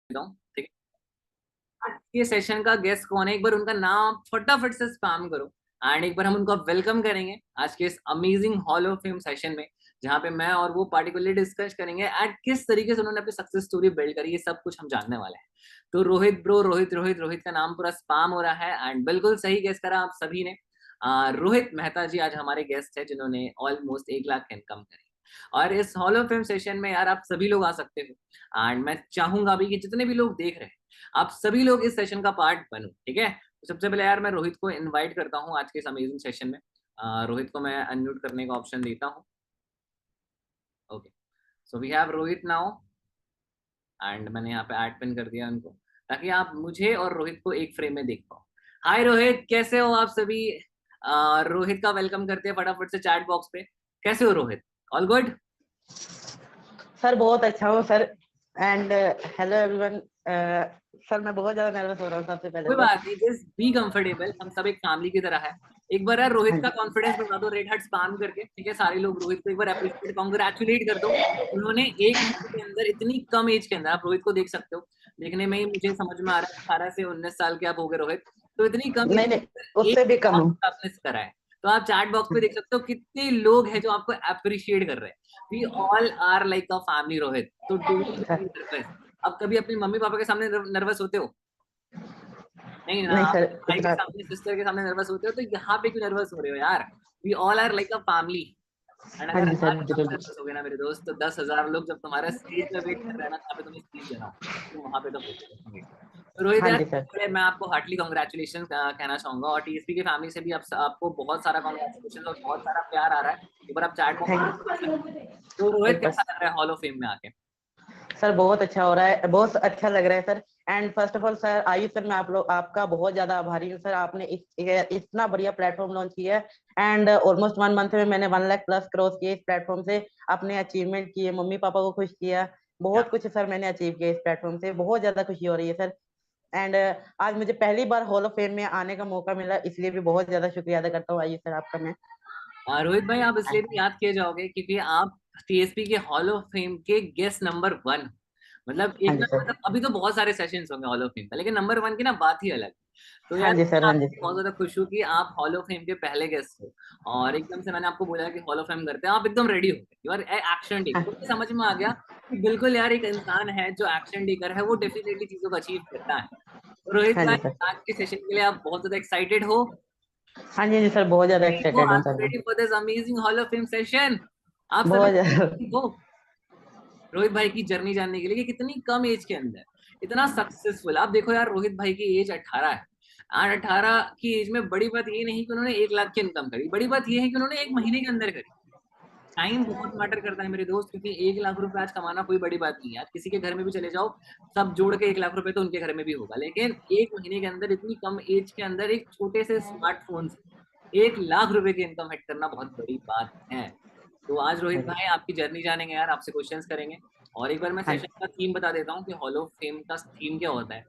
हूँ, ठीक है। आज के सेशन का गेस्ट कौन है, एक बार उनका नाम फटाफट से स्पैम करो एंड एक बार हम उनको वेलकम करेंगे आज के इस amazing hall of fame session में, जहाँ पे मैं और वो पार्टिकुलरली डिस्कस करेंगे एट किस तरीके से उन्होंने अपनी सक्सेस स्टोरी बिल्ड करी, ये सब कुछ हम जानने वाले हैं। तो रोहित ब्रो, रोहित रोहित रोहित का नाम पूरा स्पैम हो रहा है एंड बिल्कुल सही गेस करा आप सभी ने। रोहित मेहता जी आज हमारे गेस्ट है जिन्होंने ऑलमोस्ट 1 लाख इनकम करी। और इस हॉल ऑफ फेम सेशन में यार आप सभी लोग आ सकते हो एंड मैं चाहूंगा भी कि जितने भी लोग देख रहे हैं आप सभी लोग इस सेशन का पार्ट बनो, ठीक है। तो सबसे पहले यार मैं रोहित को इनवाइट करता हूँ आज के इस अमेजिंग सेशन में। रोहित को मैं अनम्यूट करने का ऑप्शन देता हूँ। Okay, so we have Rohit now and मैंने यहाँ पे ऐड पिन कर दिया उनको ताकि आप मुझे और रोहित को एक फ्रेम में देख पाओ। हाय रोहित, कैसे हो आप सभी? रोहित का वेलकम करते हैं फटाफट से चैट बॉक्स पे। कैसे हो रोहित? All good? सर बहुत अच्छा हूँ sir. And hello everyone. Sir मैं बहुत ज्यादा नर्वस हो रहा हूँ सबसे पहले कोई तो। बात नहीं, जस्ट बी कंफर्टेबल, हम सब एक फैमिली की तरह है। एक बार यार रोहित हाँ का जी। कॉन्फिडेंस बढ़ा दो रेड हार्ट स्पैम करके, ठीक है। सारे लोग रोहित को एक बार अप्रिशिएट कांग्रेचुलेट कर दो। उन्होंने 1 महीने के अंदर, इतनी कम एज के अंदर, आप रोहित को देख सकते हो, देखने में ही मुझे समझ में आ रहा है 18 से 19 साल के आप हो गए रोहित। तो इतनी कम एज नहीं नहीं, के अंदर उससे भी एक कम हूँ। आपने करा है। तो आप चैट बॉक्स पे देख सकते हो कितने लोग हैं जो आपको अप्रिशिएट कर रहे हैं। We all are like a family Rohit, तो डोंट बी सर नर्वस। अब कभी अपने मम्मी पापा के सामने नर्वस होते हो? नहीं ना, नहीं आप सर भाई के इतना। सामने, सिस्टर के सामने नर्वस होते हो, तो यहाँ पे क्यों नर्वस हो रहे हो यार? We all are like a family. And हाँ अगर जी आज सर आप जरूर। नर्वस हो गए ना मेरे दोस्त, तो 10,000 लोग जब तुम्हारे स्टेज पे वेट कर रहे हैं ना, जहाँ पे तुम्हें स्पीच देना हो, तो वहां पे तो होंगे। तो रोहित हाँ यार, जी सर। पहले मैं आपको हार्टली कॉन्ग्रेचुलेशन कहना चाहूंगा और टीएसपी की फैमिली से भी आपको बहुत सारा कॉन्ग्रेचुलेशन और बहुत सारा प्यार आ रहा है। एक बार आप चैट बॉक्स थैंक देख सकते हो। तो रोहित, यू कैसा लग रहा है हॉल ऑफ फेम में आके? सर। बहुत अच्छा हो रहा है, बहुत अच्छा लग रहा है sir. And first of all sir Ayush sir, मैं आप लोग आपका बहुत ज्यादा आभारी हूँ सर। आपने इतना बढ़िया प्लेटफॉर्म लॉन्च किया है। एंड ऑलमोस्ट 1 मंथ में मैंने 1 लाख+ क्रॉस किए इस प्लेटफॉर्म से। अपने अचीवमेंट किए, मम्मी पापा को खुश किया, क्या बहुत कुछ सर मैंने अचीव किया इस प्लेटफॉर्म से। बहुत ज्यादा खुशी हो रही है सर। एंड आज मुझे पहली बार हॉल ऑफ फेम में आने का मौका मिला, इसलिए भी बहुत ज्यादा शुक्रिया अदा करता हूँ आयुष सर आपका मैं। रोहित भाई, आप इसलिए भी याद किए जाओगे क्योंकि आप टीएसपी के हॉल ऑफ फेम के गेस्ट नंबर 1। मतलब हाँ एक जी ना, सर। मतलब अभी तो बहुत सारे सेशंस होंगे हॉल ऑफ फेम का, लेकिन नंबर 1 की ना बात ही अलग। तो हाँ यार जी सर। मैं हाँ जी आपसे सर। बहुत ज्यादा खुश हूँ कि आप हॉल ऑफ फेम के पहले गेस्ट हो। और एकदम से मैंने आपको बोला कि हॉल ऑफ फेम करते हैं, आप एकदम रेडी हो गए, यू आर एक्शन टेकर। तो हाँ मुझे समझ में आ गया कि बिल्कुल यार, एक इंसान है जो एक्शन टेकर है, वो डेफिनेटली चीजों को अचीव करता है। तो रोहित हाँ भाई, जी सर। आज के सेशन के लिए आप बहुत ज्यादा एक्साइटेड हो? हाँ जी, हाँ जी सर, बहुत ज्यादा हो, एक्साइटेड आर हूँ यू सर मैं। Ready for this amazing hall of fame session? आप सभी बहुत ज्यादा। हो रोहित भाई की जर्नी जानने के लिए कि कितनी कम एज के अंदर इतना सक्सेसफुल। आप देखो यार, रोहित भाई की एज 18 है। और 18 की एज में बड़ी बात ये नहीं कि उन्होंने 1 लाख की इनकम करी, बड़ी बात ये है कि उन्होंने 1 महीने के अंदर करी। टाइम बहुत मैटर करता है मेरे दोस्त, क्योंकि 1 लाख रुपए आज कमाना कोई बड़ी बात नहीं है। आज किसी के घर में भी चले जाओ, सब जोड़ के 1 लाख रुपए तो उनके घर में भी होगा, लेकिन 1 महीने के अंदर, इतनी कम एज के अंदर, एक छोटे से स्मार्टफोन से 1 लाख रुपए की इनकम हिट करना बहुत बड़ी बात है। तो आज रोहित हाँ जी। भाई आपकी जर्नी जानेंगे यार, आपसे क्वेश्चंस करेंगे। और एक बार मैं हाँ सेशन का थीम बता देता हूँ कि हॉल ऑफ फेम का थीम क्या होता है।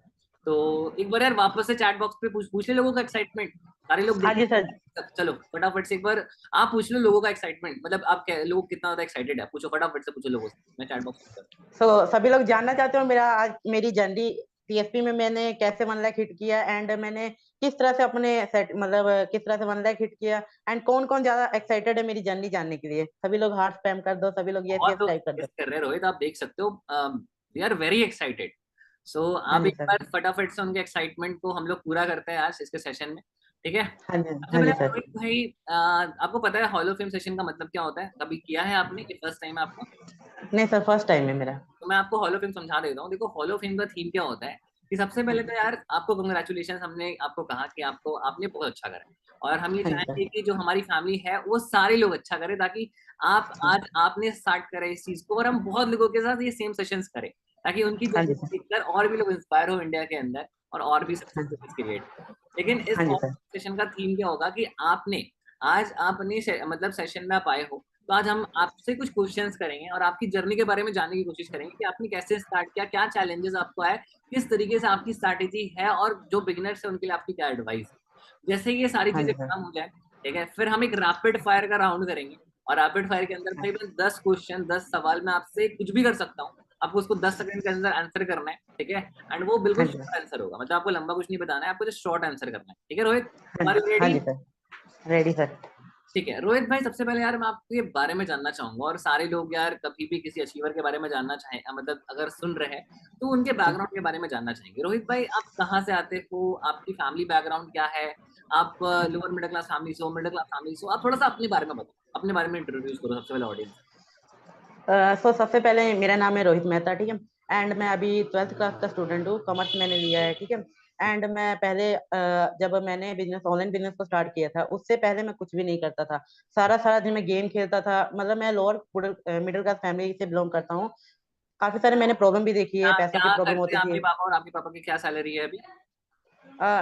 तो एक बार यार वापस से चैट बॉक्स पे पूछ ले लोगों का एक्साइटमेंट। सारे लोग हाँ देखें, जी सर। चलो फटाफट से एक बार आप पूछ लो लोगों का एक्साइटमेंट, मतलब आप क्या, लोग कितना ज्यादा एक्साइटेड है, पूछो फटाफट से, पूछो लोगों से, मैं चैट बॉक्स में सो सभी लोग जानना चाहते हो मेरा आज मेरी जर्नी टीएसपी में मैंने कैसे 1 लाख हिट किया। एंड मैंने किस तरह से अपने सेट मतलब किस तरह से 1 लाख हिट किया। एंड कौन कौन ज्यादा एक्साइटेड है मेरी जर्नी जानने के लिए। सभी लोग हार्ट स्पैम कर दो, सभी लोग यस बहुत यस लोग टाइप कर मिस दो। कर रहे हैं रोहित, आप देख सकते हो, दे आर वेरी एक्साइटेड। सो हाँ आप जी एक सर। बार फटाफट से उनके एक्साइटमेंट को हम लोग पूरा करते हैं आज इसके सेशन में, ठीक है। हाँ जी। सबसे हाँ पहले जी सर। रोहित भाई, आपको पता है हॉल ऑफ फेम सेशन का मतलब क्या होता है? कभी किया है आपने कि फर्स्ट टाइम आपका? नहीं सर, फर्स्ट टाइम है मेरा। तो मैं आपको हॉलो फेम समझा देता हूँ। देखो, हॉलो फेम का थीम क्या होता है कि सबसे हाँ पहले जी। तो यार आपको कंग्रेचुलेशन, हमने आपको कहा कि आपको, आपने बहुत अच्छा करा है। और हम ये हाँ जी चाहेंगे सर। कि जो हमारी फैमिली है वो सारे लोग अच्छा करें, ताकि आप, आज आपने स्टार्ट करा इस चीज को और हम बहुत लोगों के साथ ये सेम सेशंस करें, ताकि उनकी हाँ जर्नी जी सर। देखकर और भी लोग इंस्पायर हो इंडिया के अंदर और भी सक्सेस हाँ स्टोरीज क्रिएट हो। लेकिन इस हाँ जी सर। सेशन का थीम क्या होगा कि आपने, आज आपने मतलब सेशन में आप आए हो, तो आज हम आपसे कुछ क्वेश्चंस करेंगे और आपकी जर्नी के बारे में जानने की कोशिश करेंगे कि आपने कैसे स्टार्ट किया, क्या चैलेंजेस आपको आए, किस तरीके से आपकी स्ट्रैटेजी है, और जो बिगिनर्स है उनके लिए आपकी क्या एडवाइस है। जैसे ये सारी हाँ चीजें जी सर। खत्म हो जाए, ठीक है, फिर हम एक रैपिड फायर का राउंड करेंगे। और रैपिड फायर के अंदर भाई मैं 10 क्वेश्चन, 10 सवाल मैं आपसे कुछ भी कर सकता हूँ। आपको उसको 10 सेकंड के अंदर आंसर करना है, ठीक है, एंड वो बिल्कुल हाँ जी शॉर्ट आंसर होगा, मतलब आपको लंबा कुछ नहीं बताना है, आपको जस्ट शॉर्ट आंसर करना है, ठीक है रोहित, हाँ आर यू हाँ रेडी? जी सर, रेडी सर। ठीक है रोहित भाई, सबसे पहले यार मैं आपके बारे में जानना चाहूंगा, और सारे लोग यार कभी भी किसी अचीवर के बारे में जानना चाहें, मतलब अगर सुन रहे हैं तो उनके जी बैकग्राउंड के बारे में जानना चाहेंगे। रोहित भाई, आप कहाँ से आते हो, आपकी फैमिली बैकग्राउंड क्या है, आप लोअर मिडिल क्लास फैमिली से हो, मिडिल क्लास फैमिली से हो, आप थोड़ा सा अपने बारे में बताओ, अपने बारे में इंट्रोड्यूस करो सबसे पहले ऑडियंस। सो सबसे पहले मेरा नाम है रोहित मेहता, ठीक है। एंड मैं अभी 12th क्लास का स्टूडेंट हूँ, कॉमर्स मैंने लिया है, ठीक है। एंड मैं पहले जब मैंने बिजनेस, ऑनलाइन बिजनेस को स्टार्ट किया था, उससे पहले मैं कुछ भी नहीं करता था। सारा सारा दिन मैं गेम खेलता था, मतलब मैं लोअर मिडिल क्लास फैमिली से बिलोंग करता हूँ। काफी सारे मैंने प्रॉब्लम भी देखी है, क्या पैसों की क्या प्रॉब्लम करते होती हैं थी। आपके पापा, और आपके पापा की क्या सैलरी है अभी?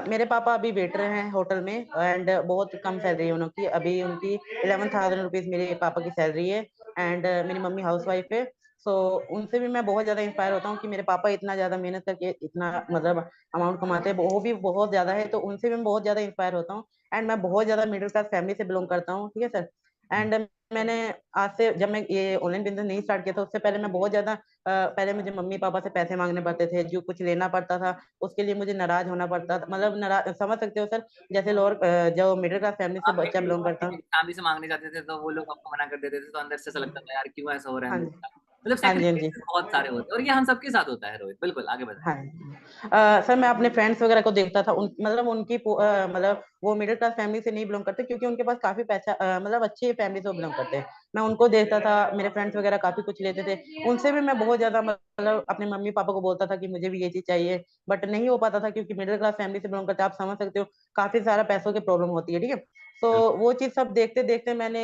मेरे पापा अभी वेटर हैं होटल में, एंड बहुत कम सैलरी है उनकी अभी, उनकी 11,000 रुपीज मेरे पापा की सैलरी है। एंड मेरी मम्मी हाउस वाइफ है। सो उनसे भी मैं बहुत ज्यादा इंस्पायर होता हूँ कि मेरे पापा इतना ज्यादा मेहनत करके इतना मतलब अमाउंट कमाते हैं, वो भी बहुत ज्यादा है, तो उनसे भी मैं बहुत ज्यादा इंस्पायर होता हूँ। एंड मैं बहुत ज्यादा मिडिल क्लास फैमिली से बिलोंग करता हूँ, ठीक है सर। एंड मैंने आज से, जब मैं ये ऑनलाइन बिजनेस नहीं स्टार्ट किया था, उससे पहले मैं बहुत ज्यादा पहले मुझे मम्मी पापा से पैसे मांगने पड़ते थे, जो कुछ लेना पड़ता था उसके लिए मुझे नाराज होना पड़ता था, मतलब नाराज, समझ सकते हो सर, जैसे लोअर जो मिडिल क्लास फैमिली से आप बच्चा बिलोंग करता हूँ। फैमिली से मांगने जाते थे तो वो लोग आपको मना कर देते थे, तो अंदर से ऐसा लगता था यार क्यों ऐसा हो रहा है हाँ मेरे जी, साथ, मतलब हाँ जी, हाँ जी, सेक्रीफाइसेस बहुत सारे होते हैं, और ये हम सबके साथ होता है रोहित, बिल्कुल आगे बढ़े। हाँ। सर मैं अपने फ्रेंड्स वगैरह को देखता था, उन मतलब उनकी मतलब वो मिडिल क्लास फैमिली से नहीं बिलोंग करते, क्योंकि उनके पास काफी पैसा मतलब अच्छी फैमिली से बिलोंग करते हैं। मैं उनको देखता था, मेरे फ्रेंड्स वगैरह काफी कुछ लेते थे, उनसे भी मैं बहुत ज्यादा मतलब अपने मम्मी पापा को बोलता था कि मुझे भी ये चीज चाहिए, बट नहीं हो पाता था, क्योंकि मिडिल क्लास फैमिली से बिलोंग करते हैं, आप समझ सकते हो, काफी सारा पैसों की प्रॉब्लम होती है, ठीक है। तो वो चीज सब देखते देखते मैंने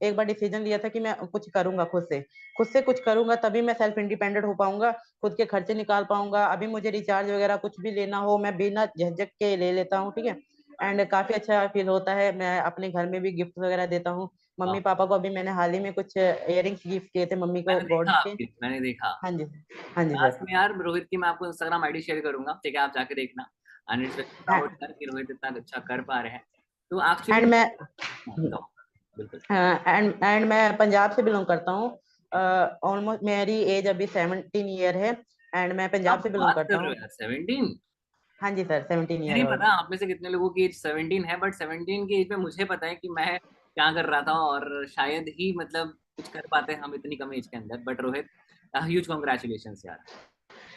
एक बार डिसीजन लिया था कि मैं कुछ करूंगा, खुद से कुछ करूंगा, तभी मैं सेल्फ इंडिपेंडेंट हो पाऊंगा, खुद के खर्चे निकाल पाऊंगा। अभी मुझे रिचार्ज वगैरह कुछ भी लेना हो, मैं बिना झिझक के ले लेता हूँ, ठीक है। एंड काफी अच्छा फील होता है, मैं अपने घर में भी गिफ्ट वगैरह देता हूँ। मम्मी हाँ, पापा को अभी मैंने हाल ही में कुछ इयरिंग्स गिफ्ट किए थे मम्मी को, मैंने देखा गोल्ड के। आपकी, मैंने देखा। हाँ जी, हाँ जी लास्ट सर। में यार रोहित की मैं आपको इंस्टाग्राम आईडी शेयर करूंगा, ठीक है, आप जाके देखना, एंड इट्स वेरी प्राउड यार कि रोहित इतना अच्छा कर पा रहे हैं। तो एक्चुअली एंड मैं बताओ, बिल्कुल। एंड मैं पंजाब से बिलोंग करता हूँ। ऑलमोस्ट मेरी एज अभी 17 ईयर है, एंड मैं पंजाब आप से बिलोंग बात करता कर रहे हूँ। हो यार, 17? हाँ जी सर, 17 नहीं ईयर पता ओल्ड। आप में से कितने लोगों की एज 17 है, बट 17 की एज में मुझे पता है कि मैं क्या कर रहा था, और शायद ही मतलब कुछ कर पाते हम इतनी कम एज के अंदर, बट रोहित ह्यूज कॉन्ग्रेचुलेशन यार।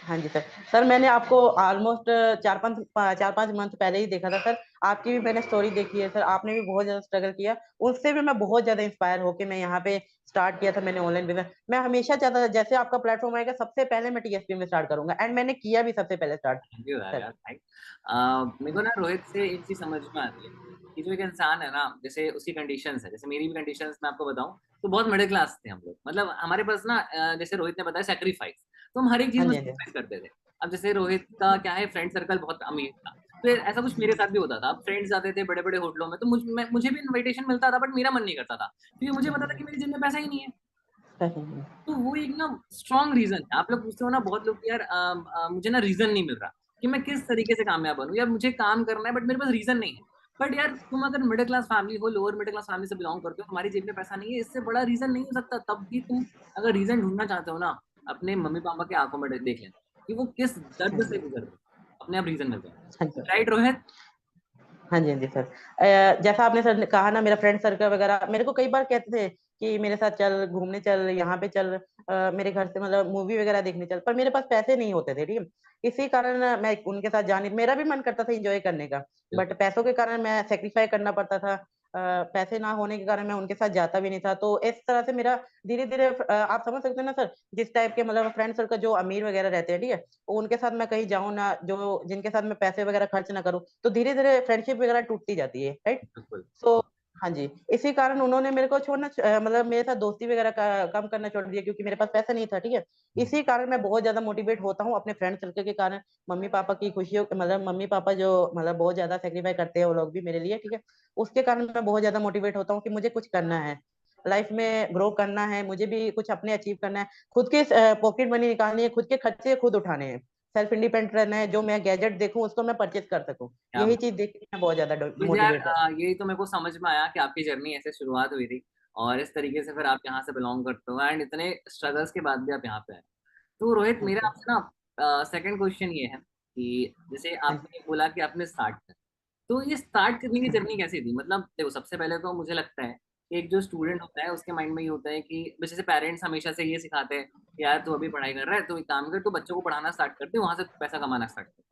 हाँ जी सर। सर मैंने आपको ऑलमोस्ट 4-5 मंथ पहले ही देखा था सर। आपकी भी मैंने स्टोरी देखी है सर, आपने भी बहुत ज्यादा स्ट्रगल किया। उससे भी मैं बहुत ज्यादा इंस्पायर होके मैं यहाँ पे स्टार्ट किया था, मैंने ऑनलाइन बिजनेस। मैं हमेशा चाहता था जैसे आपका प्लेटफॉर्म आएगा, सबसे पहले मैं टीएसपी में स्टार्ट करूंगा, एंड मैंने किया भी सबसे पहले स्टार्ट थैंक यू यार, सर। यार भाई। मेरे को ना रोहित से एक चीज समझ में आती है कि जो एक इंसान है ना, जैसे उसकी कंडीशंस है, जैसे मेरी भी कंडीशंस मैं आपको बताऊं तो बहुत मिडिल क्लास थे हम लोग, मतलब हमारे पास ना जैसे रोहित ने बताया सेक्रीफाइस, तो हम हर एक चीज हाँ में जी, हाँ सेक्रीफाइस जी, करते थे। अब जैसे रोहित का क्या है, फ्रेंड सर्कल बहुत अमीर था, तो ऐसा कुछ मेरे साथ भी होता था। अब फ्रेंड्स जाते थे बड़े बड़े होटलों में, तो मुझे भी इनविटेशन मिलता था, बट मेरा मन नहीं करता था, क्योंकि मुझे पता था कि मेरी जेब में पैसा ही नहीं है। सही। तो वो एक ना स्ट्रॉन्ग रीजन है। आप लोग पूछते हो ना बहुत लोग कि यार मुझे ना रीजन नहीं मिल रहा कि मैं किस तरीके से कामयाब बनूं, यार मुझे काम करना है बट मेरे पास रीजन नहीं है। बट यार तुम अगर मिडिल क्लास फैमिली हो, लोअर मिडिल क्लास फैमिली से बिलोंग करते हो, तुम्हारी जेब में पैसा नहीं है, इससे बड़ा रीजन नहीं हो सकता। तब भी तुम अगर रीजन ढूंढना चाहते हो ना, अपने मम्मी पापा के आंखों में देख लेना कि वो किस दर्द से गुजर रहे हैं, अपने आप रीजन मिल हाँ जाएगा। जी, राइट रोहित? हाँ जी, हाँ जी सर। जैसा आपने सर ने कहा ना, मेरा फ्रेंड सर्कल वगैरह मेरे को कई बार कहते थे कि मेरे साथ चल, घूमने चल, यहाँ पे चल, मेरे घर से मतलब मूवी वगैरह देखने चल, पर मेरे पास पैसे नहीं होते थे, ठीक है। इसी कारण मैं उनके साथ जाने, मेरा भी मन करता था एंजॉय करने का, बट पैसों के कारण मैं सेक्रीफाई करना पड़ता था। पैसे ना होने के कारण मैं उनके साथ जाता भी नहीं था, तो इस तरह से मेरा धीरे धीरे आप समझ सकते हैं ना सर, जिस टाइप के मतलब फ्रेंड सर्कल जो अमीर वगैरह रहते हैं, ठीक है, उनके साथ मैं कहीं जाऊँ ना, जो जिनके साथ मैं पैसे वगैरह खर्च ना करूँ, तो धीरे-धीरे फ्रेंडशिप वगैरह टूटती जाती है, राइट? बिल्कुल। सो हाँ जी, इसी कारण उन्होंने मेरे को मतलब मेरे साथ दोस्ती वगैरह का कम करना छोड़ दिया, क्योंकि मेरे पास पैसा नहीं था, ठीक है? इसी कारण मैं बहुत ज़्यादा मोटिवेट होता हूँ अपने फ्रेंड सर्कल के कारण, मम्मी-पापा की खुशियों मतलब मम्मी-पापा जो मतलब बहुत ज़्यादा सैक्रिफाई करते हैं वो लोग भी मेरे लिए, ठीक है? उसके कारण मैं बहुत ज़्यादा मोटिवेट होता हूँ कि मुझे कुछ करना है, लाइफ में ग्रो करना है, मुझे भी कुछ अपने अचीव करना है, खुद के पॉकेट मनी निकालनी है, खुद के खर्चे खुद उठाने हैं। सेल्फ इंडिपेंडेंट रहना है, जो मैं गैजेट देखूँ उसको मैं परचेज़ कर सकूँ। क्या यही बात। चीज़ देख के मैं बहुत ज़्यादा मुझे यार मोटिवेट रहता हूँ। यही तो मेरे को समझ में आया कि आपकी जर्नी ऐसे शुरुआत हुई थी, और इस तरीके से फिर आप यहाँ से बिलोंग करते हो, एंड इतने स्ट्रगल्स के बाद भी आप यहाँ पे हैं। तो रोहित, हाँ मेरा जी, आपसे ना सेकंड क्वेश्चन ये है कि जैसे हाँ जी, आपने बोला कि आपने स्टार्ट कर, तो ये स्टार्ट करने की जर्नी कैसी थी? मतलब देखो, सबसे पहले तो मुझे लगता है कि एक जो स्टूडेंट होता है उसके माइंड में ये होता है कि जैसे पेरेंट्स हमेशा से ये सिखाते हैं कि यार तू अभी पढ़ाई कर रहा है तो एक काम कर, तू बच्चों को पढ़ाना स्टार्ट कर दे, वहां से पैसा कमाना स्टार्ट कर,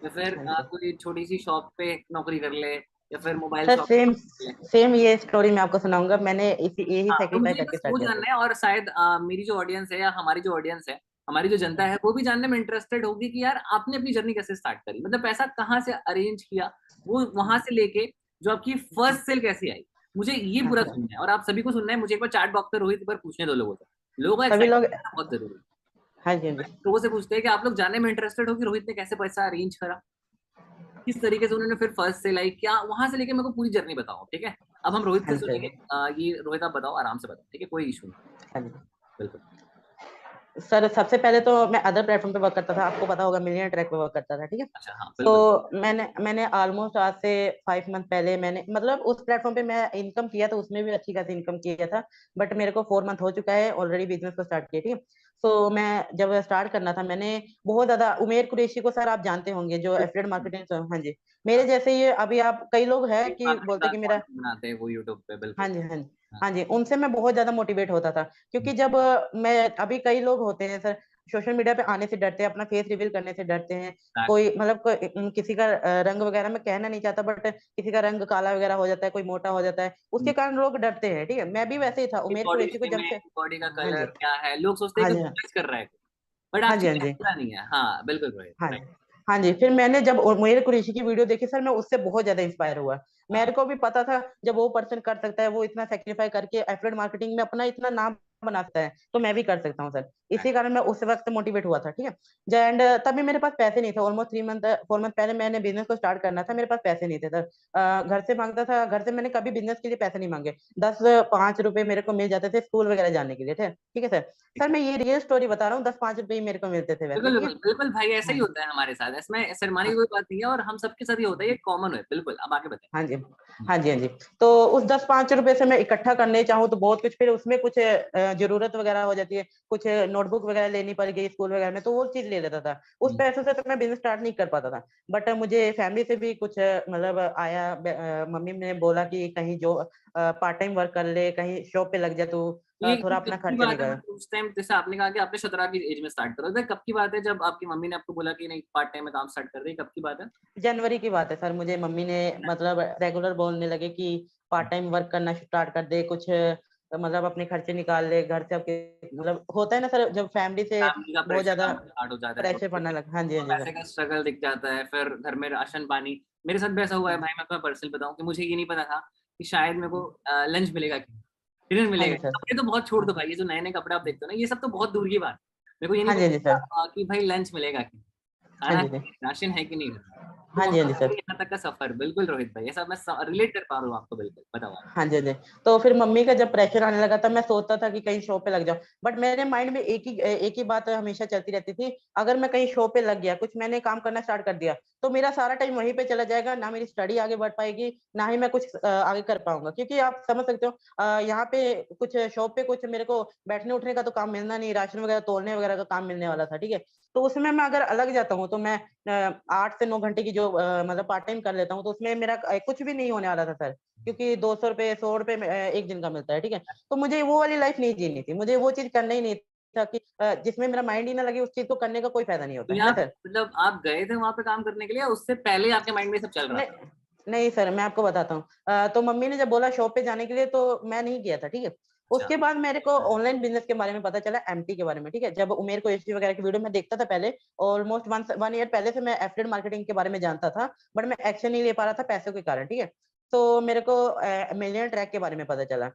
या फिर हाँ जी। कोई छोटी सी शॉप पे नौकरी कर ले, या फिर मोबाइल सर शॉप सेम कर ले। सेम ये स्टोरी मैं आपको सुनाऊंगा, मैंने इसी यही हाँ, तो सेक्रीफाई मुझे करके बस वो स्टार्ट किया था। जानना है, और शायद मेरी जो ऑडियंस है या हमारी जो ऑडियंस है, हमारी जो जनता है, वो भी जानने में इंटरेस्टेड होगी कि यार आपने अपनी जर्नी कैसे स्टार्ट करी, मतलब पैसा कहाँ से अरेंज किया, वो वहां से लेके जो आपकी फर्स्ट सेल कैसी आई, मुझे ये हाँ पूरा सर, सुनना है। और आप सभी को सुनना है, मुझे एक बार चैट बॉक्स पे रोहित एक बार पूछने दो लोगों से, लोगों का सभी लोग, एक्साइटमेंट बहुत जरूरी है। हाँ जी, हाँ जी, लोगों से पूछते हैं कि आप लोग जानने में इंटरेस्टेड हो कि रोहित ने कैसे पैसा अरेंज करा, किस तरीके से उन्होंने फिर फर्स्ट सेल आई, क्या वहां से लेके मेरे को पूरी जर्नी बताओ, ठीक है? अब हम रोहित हाँ से जी, सुनेंगे। ये रोहित आप बताओ, आराम से बताओ, ठीक है, कोई इशू नहीं। हाँ जी। बिल्कुल। सर सबसे पहले तो मैं अदर प्लेटफॉर्म पे वर्क करता था, आपको पता होगा मिलियन ट्रैक पे वर्क करता था, ठीक है। अच्छा, हाँ तो बिल्कुल। मैंने ऑलमोस्ट आज से 5 मंथ पहले मैंने मतलब उस प्लेटफॉर्म पे मैं इनकम किया था, उसमें भी अच्छी खासी इनकम किया था। बट मेरे को 4 मंथ हो चुका है ऑलरेडी बिजनेस को स्टार्ट किया, ठीक है। तो मैं जब स्टार्ट करना था, मैंने बहुत ज्यादा उमेर कुरैशी को सर आप जानते होंगे, जो एफिलिएट मार्केटिंग, हाँ जी। मेरे हाँ, जैसे ये अभी आप कई लोग हैं एक कि मार्केटिंग बोलते का कि मेरा, कंटेंट बनाते हैं वो यूट्यूब पे, हाँ बिल्कुल। जी, हाँ जी, हाँ। हाँ जी, उनसे मैं बहुत ज़्यादा मोटिवेट होता था। क्योंकि जब मैं अभी कई लोग होते हैं सर, सोशल मीडिया पे आने से डरते हैं, अपना फेस रिवील करने से डरते हैं। Exactly. कोई मतलब किसी का रंग वगैरह मैं कहना नहीं चाहता, बट किसी का रंग काला वगैरह हो जाता है, कोई मोटा हो जाता है, उसके कारण लोग डरते हैं, ठीक है? मैं भी वैसे ही था, कि उमेर बॉडी कुरैशी को जब से, शेमिंग, बॉडी का हाँ जी, कलर क्या है, लोग सोचते हैं हाँ कि जी, जज कर रहा है, बट हाँ जी, हाँ एक्चुअली जी। ऐसा नहीं है। हाँ बिल्कुल राइट हाँ जी। राइट। हाँ जी, फिर मैंने जब मोएर कुरैशी की वीडियो देखी सर, मैं उससे बहुत ज़्यादा इंस्पायर हुआ। हाँ मेरे को भी पता था जब वो पर्सन कर सकता है, वो इतना सैक्रिफाई करके एफिलिएट मार्केटिंग में अपना इतना नाम बना सकता है, तो मैं भी कर सकता हूँ सर। इसी कारण मैं उस वक़्त मोटिवेट हुआ था, ठीक है? एंड तभी मेरे पास पैसे नहीं थे, ऑलमोस्ट 4 मंथ पहले मैंने बिज़नेस को स्टार्ट करना था, मेरे पास पैसे नहीं थे सर। घर से माँगता था, घर से मैंने कभी बिज़नेस के लिए पैसे नहीं माँगे। 10 5 रुपए मेरे को मिल जाते थे स्कूल वगैरह जाने के लिए, ठीक है सर? ठीक सर है। मैं ये रियल स्टोरी बता रहा हूँ, 10 5 रुपए ही मेरे को मिलते थे वैसे, बिल्कुल ठीक है? बिल्कुल बिल्कुल भाई, ऐसा ही हाँ, होता है हमारे साथ, इसमें शर्माने की हाँ। कोई बात नहीं है, और हम सबके साथ ही होता है, ये कॉमन है। बिल्कुल, अब आगे बताएं। हाँ जी। हाँ जी, हाँ जी। तो उस 10-5 रुपए से मैं इकट्ठा करने चाहूँ तो बहुत कुछ, फिर उसमें कुछ ज़रूरत वगैरह हो जाती है, कुछ नोटबुक वगैरह लेनी पड़ गई स्कूल वगैरह में, तो वो चीज़ ले लेता था। उस हम्म, पैसों से तो मैं बिज़नेस स्टार्ट नहीं कर पाता था। बट मुझे फैमिली से भी कुछ मतलब आया, मम्मी ने बोला कि कहीं जो पार्ट टाइम वर्क कर ले, कहीं शॉप पे लग जा तू, ये थोड़ा कब अपना की खर्चा बात है? निकाल। मतलब उस टाइम जैसे आपने कहा कि आपने 17 की एज में स्टार्ट करा था, कब की बात है जब आपकी मम्मी ने आपको बोला कि नहीं पार्ट टाइम में काम स्टार्ट कर दे, कब की बात है? जनवरी की बात है सर, मुझे मम्मी ने मतलब रेगुलर बोलने लगे कि पार्ट टाइम वर्क करना स्टार्ट कर दे, कुछ मतलब अपने खर्चे निकाल ले, घर से आपके मतलब होता है ना सर, जब फैमिली से फैमिली का बहुत प्रेशर ज़्यादा आपको स्टार्ट हो जाता है, तो प्रेशर पड़ने लगा। हाँ जी, हाँ जी पैसे सर। का स्ट्रगल दिख जाता है, फिर घर में राशन पानी। मेरे साथ भी ऐसा हुआ है हाँ, भाई, मैं तुम्हें पर्सनल बताऊं कि मुझे ये नहीं पता था कि शायद मेरे को लंच मिलेगा कि डिनर हाँ मिलेगा। जी सर। कपड़े तो बहुत छोड़ हाँ, दो भाई, ये जो नए नए कपड़े आप देखते हो ना, ये सब तो बहुत दूर की बात है। मेरे को ये नहीं हाँ जी, हाँ पता जी सर। था कि भाई लंच मिलेगा कि हाँ खाना है जी, कि सर। नहीं, राशन है कि नहीं घर में। तो हाँ जी, हाँ वहां जी से सर। यहाँ तक का सफर, बिल्कुल रोहित भाई, ऐसा मैं रिलेट कर पा रहा हूँ आपको, बिल्कुल बताओ आप। हाँ जी, हाँ जी। तो फिर मम्मी का जब प्रेशर आने लगा, तब मैं सोचता था कि कहीं शॉप पे लग जाऊँ। बट मेरे माइंड में एक ही बात हमेशा चलती रहती थी, अगर मैं कहीं शॉप पे लग गया, कुछ मैंने काम करना स्टार्ट कर दिया, तो मेरा सारा टाइम वहीं पे चला जाएगा, ना मेरी स्टडी आगे बढ़ पाएगी, ना ही मैं कुछ आगे कर पाऊँगा। क्योंकि आप समझ सकते हो, यहाँ पे कुछ शॉप पे कुछ मेरे को बैठने-उठने का तो काम मिलना नहीं, राशन वगैरह तोलने वगैरह का काम मिलने वाला था, ठीक है? तो उसमें मैं अगर अलग जाता हूँ, तो मैं 8 से 9 घंटे की जो मतलब पार्ट टाइम कर लेता हूँ, तो उसमें मेरा कुछ भी नहीं होने वाला था सर। क्योंकि ₹200 ₹100 में 1 दिन का मिलता है, ठीक है? तो मुझे वो वाली लाइफ़ नहीं जीनी थी, मुझे वो चीज़ करना ही नहीं था कि जिसमें मेरा माइंड ही ना लगे, उस चीज़ को करने का कोई फ़ायदा नहीं होता, तो है ना यहाँ सर? मतलब आप गए थे वहां पे काम करने के लिए, उससे पहले आपके माइंड में ये सब चल रहा नहीं था? नहीं सर, मैं आपको बताता हूँ। तो मम्मी ने जब बोला शॉप पे जाने के लिए, तो मैं नहीं गया था, ठीक है? अच्छा। उसके बाद मेरे को ऑनलाइन बिज़नेस के बारे में पता चला, एमटी के बारे में, ठीक है? जब उमेर कुरैशी वगैरह की वीडियो मैं देखता था पहले, ऑलमोस्ट 1 ईयर पहले से मैं एफिलिएट मार्केटिंग के बारे में जानता था, बट मैं एक्शन नहीं ले पा रहा था पैसों के कारण, ठीक है? तो मेरे को मिलियनेयर ट्रैक के बारे में पता चला।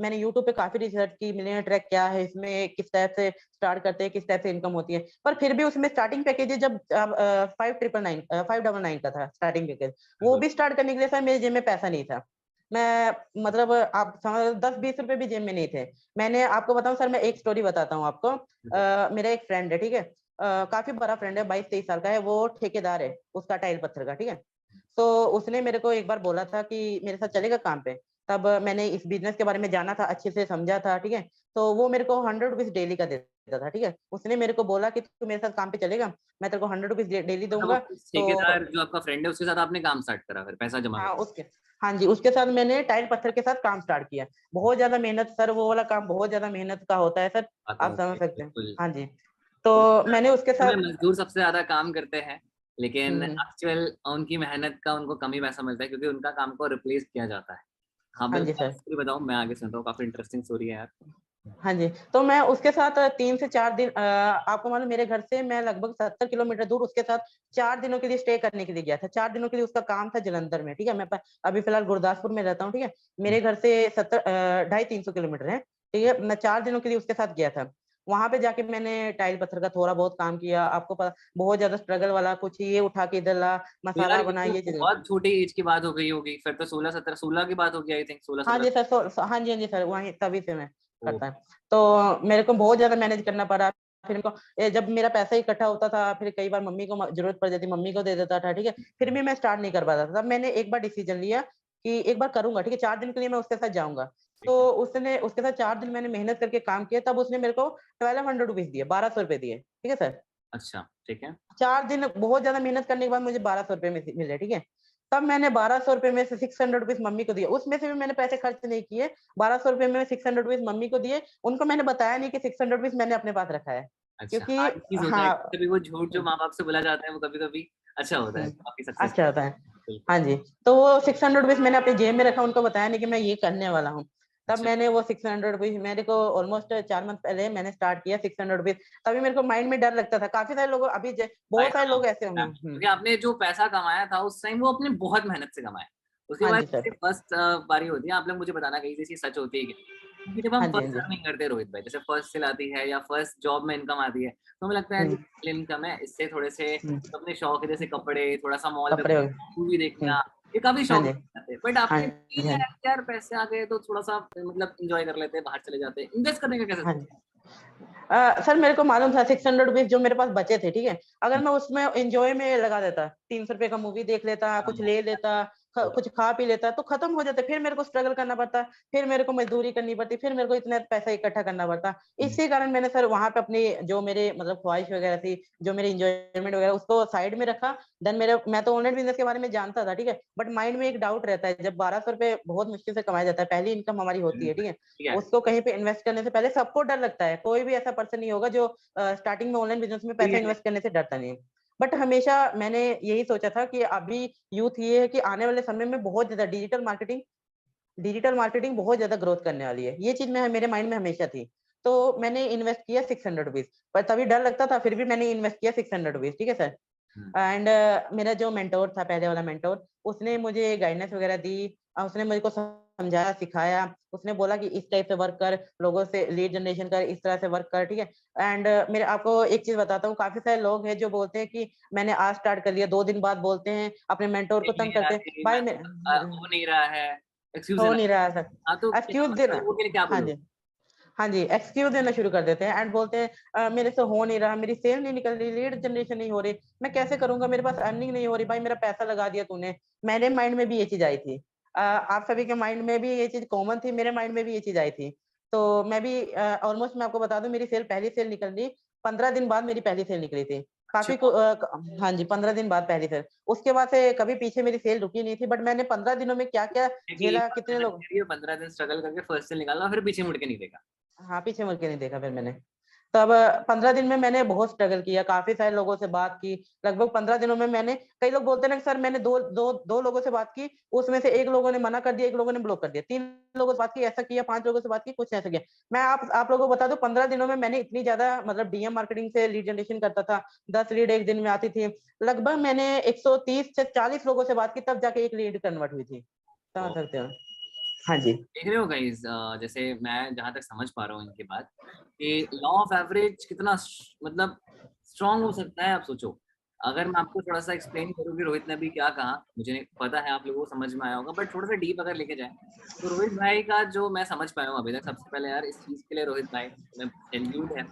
मैंने यूट्यूब पे काफ़ी रिसर्च की, मिलियनेयर ट्रैक क्या है, इसमें किस टाइप से स्टार्ट करते हैं, किस टाइप से इनकम होती है। पर फिर भी उसमें स्टार्टिंग पैकेज जब 5,999 का था स्टार्टिंग पैकेज। वो बिल्कुल। भी स्टार्ट करने के लिए सर मेरी जेब में पैसा नहीं था। मैं मतलब आप समझ 10-20 रुपए भी जेब में नहीं थे। मैंने आपको बताऊँ सर, मैं एक स्टोरी बताता हूँ आपको। बिल्कुल। मेरा एक फ्रेंड है, ठीक है? काफ़ी बड़ा फ्रेंड है, 22-23 साल का है, वो ठेकेदार है, उसका टाइल पत्थर का, ठीक है? तो उसने मेरे को एक बार बोला था कि मेरे साथ चलेगा काम पे? तब मैंने इस बिज़नेस के बारे में जाना था, अच्छे से समझा था, ठीक है? तो वो मेरे को 100 रुपीज डेली का देता था, ठीक है। उसने मेरे को बोला कि तू मेरे साथ काम पे चलेगा, मैं तेरे को 100 रुपीज डेली मतलब दूंगा। वो तो ठेकेदार जो आपका फ्रेंड है उसके साथ आपने काम स्टार्ट करा, फिर पैसा जमा हाँ कर। उसके हाँ जी, उसके साथ मैंने टाइल पत्थर के साथ काम स्टार्ट किया। बहुत ज्यादा मेहनत सर, वो वाला काम बहुत ज्यादा मेहनत का होता है सर, आता आप हूँ समझ सकते हैं। बिल्कुल। हाँ जी, तो मैंने उसके में साथ मजदूर सबसे ज्यादा काम करते हैं, लेकिन हम्म, एक्चुअल उनकी मेहनत का उनको कम ही पैसा मिलता है क्योंकि उनका काम को रिप्लेस किया जाता है। हाँ हाँ जी बिल्कुल, सर। स्टोरी बताओ, मैं आगे सुनता हूँ, काफी इंटरेस्टिंग स्टोरी है यार। हाँ जी, तो मैं उसके साथ 3 से 4 दिन आपको मालूम मेरे घर से मैं लगभग 70 किलोमीटर दूर उसके साथ 4 दिनों के लिए स्टे करने के लिए गया था। 4 दिनों के लिए उसका काम था जलंधर में, ठीक है? मैं प अभी फिलहाल गुरदासपुर में रहता हूँ, ठीक है? मेरे घर से 250-300 किलोमीटर है, ठीक है? मैं 4 दिनों के लिए उसके साथ गया था। वहाँ पे जाके मैंने टाइल पत्थर का थोड़ा बहुत काम किया। आपको बहुत ज़्यादा स्ट्रगल वाला, कुछ ये उठा के इधर ला, तो यार मसाला ये बना, तो ये चीज़। बहुत छोटी एज की बात हो गई होगी, फिर तो 16-17 की बात होगी, आई थिंक 16 हाँ 17। जी सर, हाँ जी, हाँ जी सर, वहीं तभी से मैं ओ करता है। तो मेरे को बहुत ज़्यादा मैनेज करना पड़ा। फिर मेरे को जब मेरा पैसा इकट्ठा होता था, फिर कई बार मम्मी को ज़रूरत पड़ जाती, मम्मी को दे देता था, ठीक है? फिर भी मैं स्टार्ट नहीं कर पाता था। तब मैंने एक बार डिसीजन लिया कि एक बार करूँगा, ठीक है? 4 दिन के लिए मैं उसके साथ जाऊँगा। ठीक है। तो उसने उसके साथ 4 दिन मैंने मेहनत करके काम किया, तब उसने मेरे को 1200 रुपीज़ दिए, 1200 रुपए दिए, ठीक है सर? अच्छा ठीक है। 4 दिन बहुत ज़्यादा मेहनत करने के बाद मुझे 1200 रुपए में मिले, ठीक है? तब मैंने 1200 रुपए में से 600 रुपीज़ मम्मी को दिए। उसमें से भी मैंने पैसे खर्च नहीं किए। 1200 रुपए में 600 रुपीज़ मम्मी को दिए। उनको मैंने बताया नहीं कि 600 रुपीज़ मैंने अपने पास रखा है। अच्छा, क्योंकि हाँ ये चीज होता है, हाँ, कभी वो झूठ जो हुँ, माँ बाप से बोला जाता है वो कभी कभी अच्छा होता है, हुँ, काफी अच्छा सक्सेसफुल। होता है। बिल्कुल। हाँ जी, तो वो 600 रुपीज़ मैंने अपनी जेब में रखा, उनको बताया नहीं कि मैं ये करने वाला हूँ। तब अच्छा मैंने वो 600 रुपीज़ मेरे को ऑलमोस्ट 4 मंथ पहले मैंने स्टार्ट किया 600 रुपीज़। तभी मेरे को माइंड में डर लगता था। काफ़ी सारे लोग अभी भाई बहुत सारे हाँ, लोग ऐसे होंगे। क्योंकि आपने जो पैसा कमाया था उस टाइम वो अपने बहुत मेहनत से कमाया। उसके हाँ बाद जी जैसे सर। फर्स्ट बारी होती है, आप लोग मुझे बताना कहीं जैसी सच होती है क्या? क्योंकि जब हम हाँ जी, हाँ फर्स्ट जी। अर्निंग करते हैं रोहित भाई, जैसे फर्स्ट सेल आती है या फर्स्ट जॉब में इनकम आती है, तो हमें लगता है यार हुँ, ये इनकम है, इससे थोड़े से हुँ, अपने शौक है, जैसे कपड़े, थोड़ा सा मॉल पे कपड़े वगैरह। मूवी हुँ, देखना, ये काफी हाँ शौक जी, जाते हैं। बट हाँ आपने जी, फील हाँ है जी, यार पैसे आ गए तो थोड़ा सा मतलब इंजॉय कर लेते हैं, बाहर चले जाते हैं, इन्वेस्ट करने का कैसे हाँ सोचा? जी। सर मेरे को मालूम था 600 रुपीज़ जो मेरे पास बचे थे, ठीक है? अगर मैं उसमें एन्जॉय में लगा देता, 300 रुपए का मूवी देख लेता, कुछ ले लेता, कुछ खा पी लेता, तो खत्म हो जाता। फिर मेरे को स्ट्रगल करना पड़ता, फिर मेरे को मज़दूरी करनी पड़ती, फिर मेरे को इतना पैसा इकट्ठा करना पड़ता। इसी कारण मैंने सर वहाँ पे अपनी जो मेरे मतलब ख्वाहिश वगैरह थी, जो मेरी एन्जॉयमेंट वगैरह उसको साइड में रखा। देन मैं तो ऑनलाइन बिज़नेस के बारे में जानता था, ठीक है? बट माइंड में एक डाउट रहता है, जब 1200 रुपए बहुत मुश्किल से कमाया जाता है, पहली इनकम हमारी होती है, ठीक है? ठीक है। उसको कहीं पे इन्वेस्ट करने से पहले सबको डर लगता है। कोई भी ऐसा पर्सन नहीं होगा जो स्टार्टिंग में ऑनलाइन बिज़नेस में पैसा इन्वेस्ट करने से डरता नहीं है। बट हमेशा मैंने यही सोचा था कि अभी यूथ ये है कि आने वाले समय में बहुत ज़्यादा डिजिटल मार्केटिंग बहुत ज़्यादा ग्रोथ करने वाली है। ये चीज़ मेरे माइंड में हमेशा थी। तो मैंने इन्वेस्ट किया 600 रुपीज़, पर तभी डर लगता था, फिर भी मैंने इन्वेस्ट किया 600 रुपीज़, ठीक है सर? हम्म। एंड मेरा जो मेंटर था, पहले वाला मेंटर, उसने मुझे गाइडेंस वगैरह दी। उसने मुझको समझाया, सिखाया। उसने बोला कि इस टाइप से वर्क कर, लोगों से लीड जनरेशन कर, इस तरह से वर्क कर, ठीक है? एंड मेरे आपको एक चीज़ बताता हूँ, काफ़ी सारे लोग हैं जो बोलते हैं कि मैंने आज स्टार्ट कर लिया, 2 दिन बाद बोलते हैं, अपने मेंटर को मिल तंग नहीं रहा करते हैं। है, भाई मैं मैं हो नहीं रहा है, एक्सक्यूज हो देना। नहीं रहा सर। हाँ तो क्या एक्सक्यूज़ मतलब देना। लोगों के लिए क्या हाँ बोलोगे? जी। हाँ जी, एक्सक्यूज़ देना शुरू कर देते हैं एंड बोलते हैं मेरे से हो नहीं रहा, मेरी सेल नहीं निकल रही, लीड जनरेशन नहीं हो रही, मैं कैसे करूँगा? मेरे पास अर्निंग नहीं हो रही, भाई मेरा पैसा लगा दिया तूने। मेरे माइंड में भी ये चीज़ आई थी। आप सभी के माइंड में भी ये चीज़ कॉमन थी, मेरे माइंड में भी ये चीज़ आई थी। तो मैं भी ऑलमोस्ट मैं आपको बता दूँ मेरी पहली सेल निकल ली, 15 दिन बाद मेरी पहली सेल निकली थी। अच्छा, काफ़ी हाँ जी, 15 दिन बाद पहली सेल। उसके बाद से कभी पीछे मेरी सेल रुकी नहीं थी, बट मैंने 15 दिनों में क्या-क्या कि झेला, एक बार कितने मेहनत लोग करी है, 15 दिन स्ट्रगल करके फर्स्ट से निकाला, फिर पीछे मुड़ के नहीं देखा। हाँ, पीछे मुड़ के नहीं देखा फिर मैंने। तब 15 दिन में मैंने बहुत स्ट्रगल किया, काफ़ी सारे लोगों से बात की। लगभग 15 दिनों में मैंने कई लोग बोलते हैं ना कि सर मैंने 2 लोगों से बात की, उसमें से 1 लोगों ने मना कर दिया, 1 लोगों ने ब्लॉक कर दिया। 3 लोगों से बात की, ऐसा किया, 5 लोगों से बात की, कुछ ऐसा किया। मैं आप लोगों को बता दूँ 15 दिनों में मैंने इतनी ज़्यादा मतलब डीएम मार्केटिंग से लीड जनरेशन करता था, 10 लीड 1 दिन में आती थी। लगभग मैंने 130 से 40 लोगों से बात की तब जाके 1 लीड कन्वर्ट हुई थी। समझ तो सकते हो? हाँ जी। देख रहे हो गाइस, जैसे मैं जहाँ तक समझ पा रहा हूँ इनकी बात, कि लॉ ऑफ एवरेज कितना मतलब स्ट्रांग हो सकता है, आप सोचो। अगर मैं आपको थोड़ा सा एक्सप्लेन करूँ कि रोहित ने अभी क्या कहा, मुझे नहीं पता है आप लोगों को समझ में आया होगा, बट थोड़ा सा डीप अगर लेके जाए तो रोहित भाई का जो मैं समझ पाया हूँ अभी तक, सबसे पहले यार इस चीज के लिए रोहित भाई मैं सैल्यूट है,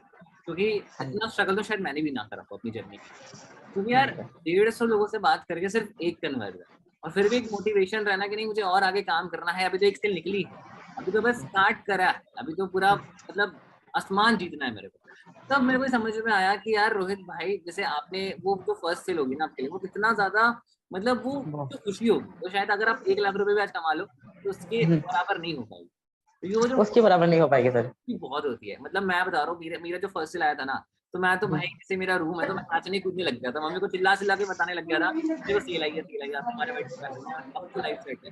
क्योंकि हाँ जी। इतना स्ट्रगल तो शायद मैंने भी ना करा हो अपनी जर्नी में। क्योंकि हाँ यार जी सर। 150 लोगों से बात करके सिर्फ एक कन्वर्ट है, और फिर भी एक मोटिवेशन रहना कि नहीं मुझे और आगे काम करना है, अभी तो एक सेल निकली है, अभी तो बस स्टार्ट करा है, अभी तो पूरा मतलब आसमान जीतना है मेरे को। तब मेरे को समझ में आया कि यार रोहित भाई, जैसे आपने वो जो फर्स्ट सेल होगी ना आपके लिए, वो कितना ज्यादा मतलब वो जो खुशी होगी, तो शायद अगर आप 1 लाख रुपए भी आज कमा लो तो उसके बराबर नहीं हो पाएगी। तो ये वो जो उसके बराबर नहीं हो पाएगी सर। बहुत होती है, मतलब मैं बता रहा हूँ, मेरा मेरा जो फर्स्ट सेल आया था ना, तो मैं तो भाई जैसे मेरा रूम है तो मैं नाचने कूदने लग गया था, मम्मी को चिल्ला चिल्ला के बताने लग गया था मेरे को सेल आई है, सेल आई है, आप तुम्हारे वेट कर रहे हैं, अब तो लाइफ सेट है।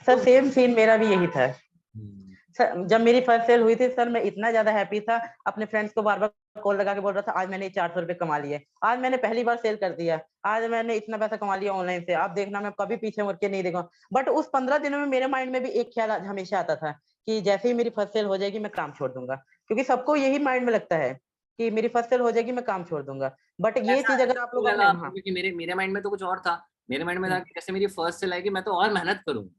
सर तो सेम सीन मेरा भी यही था हम्म, सर। जब मेरी फर्स्ट सेल हुई थी सर, मैं इतना ज्यादा हैप्पी था, अपने फ्रेंड्स को बार बार कॉल लगा के बोल रहा था आज मैंने 400 रुपए कमा लिए, आज मैंने पहली बार सेल कर दिया, आज मैंने इतना पैसा कमा लिया ऑनलाइन से, आप देखना मैं कभी पीछे मुड़ के नहीं देखा। बट उस 15 दिनों में मेरे माइंड में भी एक ख्याल हमेशा आता था कि जैसे ही मेरी फर्स्ट सेल हो जाएगी मैं काम छोड़ दूंगा, क्योंकि सबको यही माइंड में लगता है कि मेरी फर्स्ट सेल हो जाएगी मैं काम छोड़ दूंगा। बट ये ऐसा चीज अगर ऐसा आप क्यों लोग लगा अपने, आपको, हाँ, क्योंकि मेरे मेरे माइंड में तो कुछ और था। मेरे माइंड में था कि जैसे मेरी फर्स्ट सेल आएगी मैं तो और मेहनत करूंगा,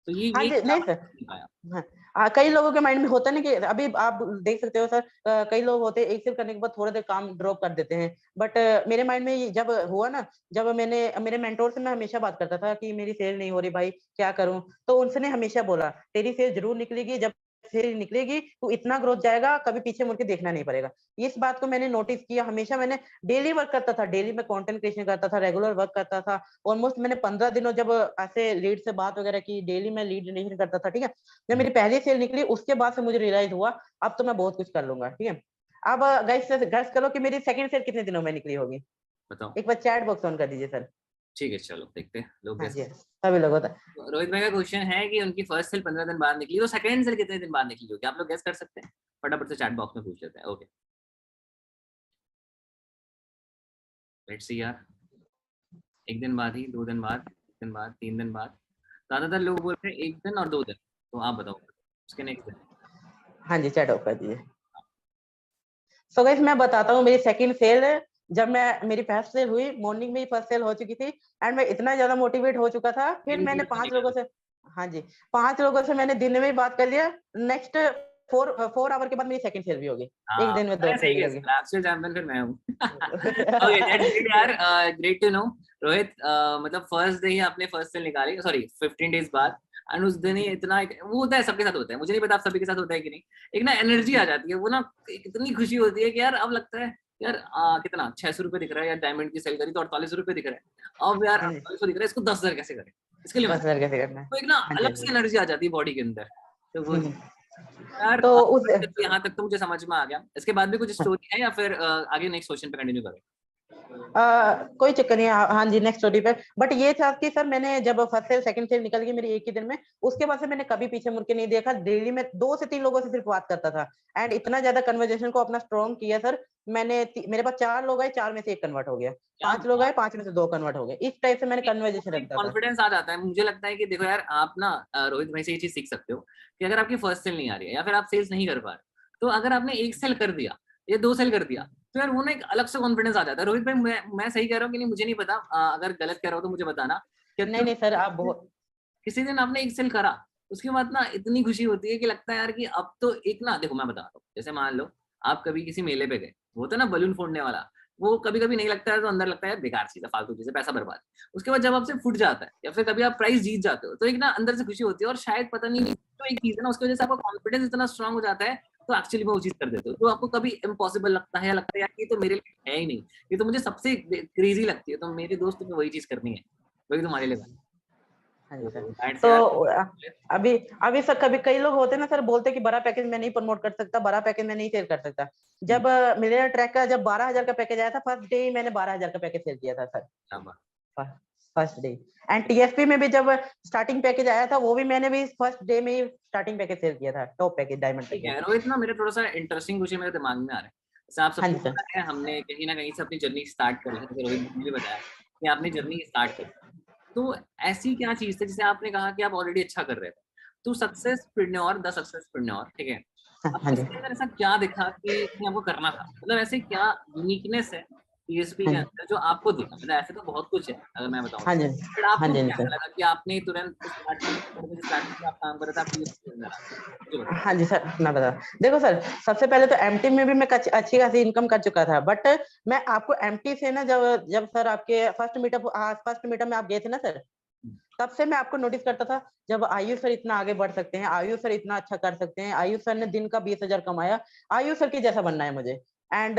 तो हाँ ये जी, चीज़ नहीं आपने सर, नहीं पाया। हाँ, कई लोगों के माइंड में होता है ना कि अभी आप देख सकते हो सर, कई लोग होते हैं एक सेल करने के बाद थोड़ा देर काम ड्रॉप कर देते हैं। बट मेरे माइंड में जब हुआ ना, जब मैंने मेरे मेंटोर से मैं हमेशा बात करता था कि मेरी सेल नहीं हो रही भाई, क्या करूं, तो उनसे हमेशा बोला तेरी सेल जरूर निकलेगी, जब सेल निकलेगी तो इतना ग्रोथ जाएगा कभी पीछे मुड़ के देखना नहीं पड़ेगा। इस बात को मैंने नोटिस किया, हमेशा मैंने डेली वर्क करता था, डेली में कंटेंट क्रिएशन करता था, रेगुलर वर्क करता था। ऑलमोस्ट मैंने 15 दिनों जब ऐसे लीड से बात वगैरह की, डेली मैं लीड जनरेशन करता था, ठीक है। जब हम्म, मेरी पहली सेल निकली उसके बाद से मुझे रियलाइज हुआ अब तो मैं बहुत कुछ कर लूंगा, ठीक है। अब गाइस गैस करो कि मेरी सेकंड सेल कितने दिनों में निकली होगी। बताओ। एक बार चैट बॉक्स ऑन कर दीजिए सर। ठीक है, चलो देखते हैं लोग हाँ कैसे। जी, सभी लोग होता है। रोहित भाई का क्वेश्चन है कि उनकी फर्स्ट सेल 15 दिन बाद निकली, तो सेकंड सेल कितने दिन बाद निकली होगी, आप लोग गेस कर सकते हैं? फटाफट से चैट बॉक्स में पूछ लेते हैं। ओके, लेट्स सी यार। 1 दिन बाद ही, 2 दिन बाद, 1 दिन बाद, 3 दिन बाद, ज्यादातर लोग बोल रहे हैं 1 दिन और 2 दिन। तो आप बताओ उसके नेक्स्ट दिन। हाँ जी, चैट ऑफ कर दीजिए। सो गाइस मैं बताता हूँ मेरी सेकंड सेल, जब मैं मेरी फर्स्ट सेल हुई मॉर्निंग में ही फर्स्ट सेल हो चुकी थी, एंड मैं इतना ज्यादा मोटिवेट हो चुका था, फिर दिन की मैंने भी तो 5 लोगों निकल। से, हाँ जी, 5 लोगों से मैंने दिन में ही बात कर लिया। नेक्स्ट 4 आवर के बाद मेरी सेकंड सेल भी होगी, एक हाँ, दिन में 2 मैंने सही सेल भी गेस होगी। करा, एक्चुअल चैंपियन फिर मैं हूँ। ओके, दैट्स ग्रेट यार, ग्रेट टू नो। रोहित, मतलब फर्स्ट डे ही आपने फर्स्ट सेल निकाली, सॉरी 15 डेज बाद, एंड उस दिन ही इतना वो होता है, सबके साथ होता है, मुझे नहीं पता आप सभी के साथ होता है कि नहीं। एक ना एनर्जी आ जाती है, वो ना इतनी खुशी होती है कि यार अब लगता है यार कितना 600 रुपये दिख रहा है यार, डायमंड की सेल करी तो 48 रुपये दिख रहा है, अब यार हाँ जी, 4800 दिख रहा है, इसको 10,000 कैसे करें, इसके लिए 10 हजार कैसे करना है। तो एक ना हाँ जी, हाँ अलग सी जी। एनर्जी आ जाती है बॉडी के अंदर। तो वो यार, तो उस यहाँ तक तो मुझे समझ में आ गया, इसके बाद भी कुछ स्टोरी है या फिर आगे नेक्स्ट क्वेश्चन पे कंटिन्यू करें? कोई चक्कर नहीं, हाँ जी, नेक्स्ट स्टोरी पे। बट ये था कि सर मैंने जब फर्स्ट सेल सेकंड सेल निकल गई मेरी एक ही दिन में, उसके बाद से मैंने कभी पीछे मुड़ के नहीं देखा, डेली में 2 से 3 लोगों से सिर्फ बात करता था, एंड इतना ज्यादा कन्वर्जेशन को अपना स्ट्रॉन्ग किया सर। मेरे पास 4 लोग आए, 4 में से 1 कन्वर्ट हो गया, क्या 5 लोग आए, बात 5 में से 2 कन्वर्ट हो गए, इस टाइप से मैंने है, कन्वर्जेशन रखता था। कॉन्फिडेंस आ जाता है। मुझे लगता है कि देखो यार, आप ना रोहित भाई से ये चीज सीख सकते हो कि अगर आपकी फर्स्ट सेल नहीं आ रही है या फिर आप सेल्स नहीं कर पा रहे, तो अगर आपने 1 सेल कर दिया या 2 सेल कर दिया, तो यार वो ना एक अलग से कॉन्फिडेंस आ जाता है। रोहित भाई, मैं सही कह रहा हूँ कि नहीं मुझे नहीं पता, अगर गलत कह रहा हूँ तो मुझे बताना। क्या नहीं नहीं सर, आप बहुत, किसी दिन आपने 1 सेल करा, उसके बाद ना इतनी खुशी होती है कि लगता है यार कि अब तो एक ना, देखो मैं बता रहा हूँ, जैसे मान लो आप कभी किसी मेले पे गए, वो होता है ना बलून फोड़ने वाला, वो कभी कभी नहीं लगता है तो अंदर लगता है बेकार चीज है, फालतू चीज है, पैसा बर्बाद। उसके बाद जब आपसे फूट जाता है या फिर कभी आप प्राइस जीत जाते हो, तो एक ना अंदर से खुशी होती है, और शायद पता नहीं तो एक चीज है ना, उसकी वजह से आपका कॉन्फिडेंस इतना स्ट्रांग हो जाता है, तो एक्चुअली में वो चीज कर देते हो, तो आपको कभी इम्पॉसिबल लगता है या लगता है यार ये तो मेरे लिए है ही नहीं, ये तो मुझे सबसे क्रेजी लगती है, तो मेरे दोस्त को वही चीज करनी है, वही तुम्हारे लिए करनी हाँ जी है। सर। तो दैट्स तो यार। अभी अभी सर कभी कई लोग होते हैं ना सर, बोलते हैं कि बड़ा पैकेज मैं नहीं प्रमोट कर सकता, बड़ा पैकेज मैं नहीं सेल कर सकता। जब मिलियनर ट्रैक का जब 12 हजार का पैकेज आया था, फर्स्ट डे ही मैंने 12 हजार का पैकेज सेल किया था sir, first day. And TSP में भी जब स्टार्टिंग पैकेज आया था, वो भी मैंने भी फर्स्ट डे में ही स्टार्टिंग पैकेज सेल किया था, टॉप पैकेज, डायमंड ठीक है पैकेज। रोहित, ना मेरे थोड़ा सा इंटरेस्टिंग क्वेश्चन मेरे दिमाग में आ रहा है। जैसे आप हाँ सबको जी सर। पता है, हमने कहीं ना कहीं से अपनी जर्नी स्टार्ट करी है, जैसे रोहित ने भी बताया कि आपने जर्नी स्टार्ट करी, तो ऐसी क्या चीज थी जिसे आपने कहा कि आप ऑलरेडी अच्छा कर रहे थे, तो सक्सेसप्रेन्योर, द सक्सेसप्रेन्योर, ठीक है, हाँ हाँ आपको जी, इसके अंदर ऐसा क्या दिखा कि नहीं आपको करना था, मतलब ऐसे क्या यूनिकनेस है टीएसपी हाँ के जी, अंदर जो आपको दिखा, मतलब ऐसे तो बहुत कुछ है अगर मैं बताऊं हाँ तो, जी, फिर हाँ आपको जी, हाँ जी क्या सर। लगा कि आपने तुरंत उस प्लेटफॉर्म पर, जिस प्लेटफॉर्म पे आप काम कर रहे थे, आप टीएसपी के अंदर आ गए, मुझे बताओ। हाँ जी सर, मैं बता, देखो सर, सबसे पहले तो एमटी में भी मैं अच्छी खासी इनकम कर चुका था, बट मैं आपको एमटी से ना, जब जब सर आपके फर्स्ट मीटअप में आप गए थे ना सर, तब से मैं आपको नोटिस करता था, जब आयुष सर इतना आगे बढ़ सकते हैं, आयुष सर इतना अच्छा कर सकते हैं, आयुष सर ने दिन का 20,000 कमाया, आयुष सर के जैसा बनना है मुझे। एंड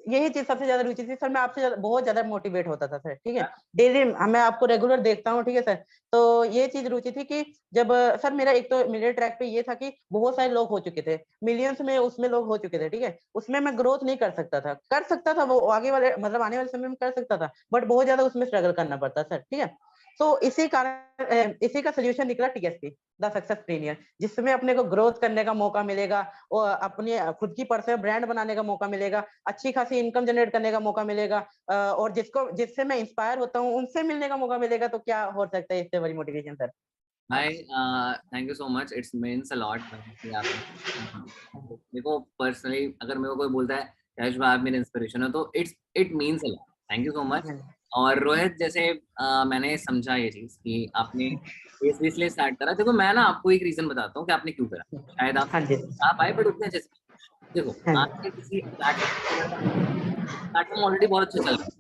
यही चीज सबसे ज्यादा रुचि थी सर। मैं आपसे बहुत ज्यादा मोटिवेट होता था सर, ठीक है। डेली मैं आपको रेगुलर देखता हूँ, ठीक है सर। तो ये चीज रुचि थी कि जब सर मेरा एक तो मेरे ट्रैक पे ये था कि बहुत सारे लोग हो चुके थे, मिलियंस में उसमें लोग हो चुके थे, ठीक है। उसमें मैं ग्रोथ नहीं कर सकता था वो आगे वाले मतलब आने वाले समय में कर सकता था, बट बहुत ज्यादा उसमें स्ट्रगल करना पड़ता सर, ठीक है। तो इसी कारण इसी का सोल्यूशन निकला टीएसपी, द सक्सेस ट्रेनियर, जिसमें अपने को ग्रोथ करने का मौका मिलेगा और अपने खुद की पर्सनल ब्रांड बनाने का मौका मिलेगा, अच्छी खासी इनकम जनरेट करने का मौका मिलेगा, और जिससे मैं इंस्पायर होता हूँ उनसे मिलने का मौका मिलेगा। तो क्या हो सकता है इससे बड़ी मोटिवेशन सर। भाई thank you so much, it's means a lot कि आप देखो पर्सनली अगर मेरे को कोई बोलता है यश भाई आप मेरे इंस्पिरेशन हो तो it means a lot, thank you so much. और रोहित जैसे मैंने समझा ये चीज कि आपने इसलिए स्टार्ट करा। देखो मैं ना आपको एक रीजन बताता हूँ कि आपने क्यों करा। शायद हाँ जी। आप आए बट उतने अच्छे से। देखो हाँ आपके किसी प्लेटफॉर्म ऑलरेडी बहुत अच्छा चल रहा है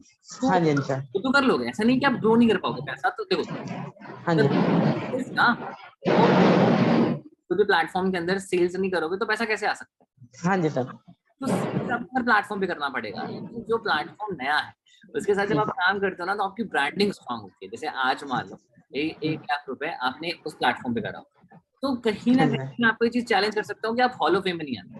हाँ तो जी सर। तो कर लोगे, ऐसा नहीं कि आप ग्रो नहीं कर पाओगे। पैसा तो देखो हाँ अगर जी। business ना तो खुद भी प्लेटफॉर्म के अंदर सेल्स नहीं करोगे तो पैसा कैसे आ सकता है। हाँ जी सर। तो सेल्स आपको हर प्लेटफॉर्म पे करना पड़ेगा, लेकिन जो प्लेटफॉर्म नया है उसके साथ जब आप काम करते हो ना तो आपकी ब्रांडिंग स्ट्रांग होती है। जैसे आज मान लो 1 लाख रुपए आपने उस प्लेटफॉर्म पे करा, तो कहीं हाँ ना जी सर। कहीं मैं आपको ये चीज चैलेंज कर सकता हूँ कि आप हॉल ऑफ फेम में नहीं आते।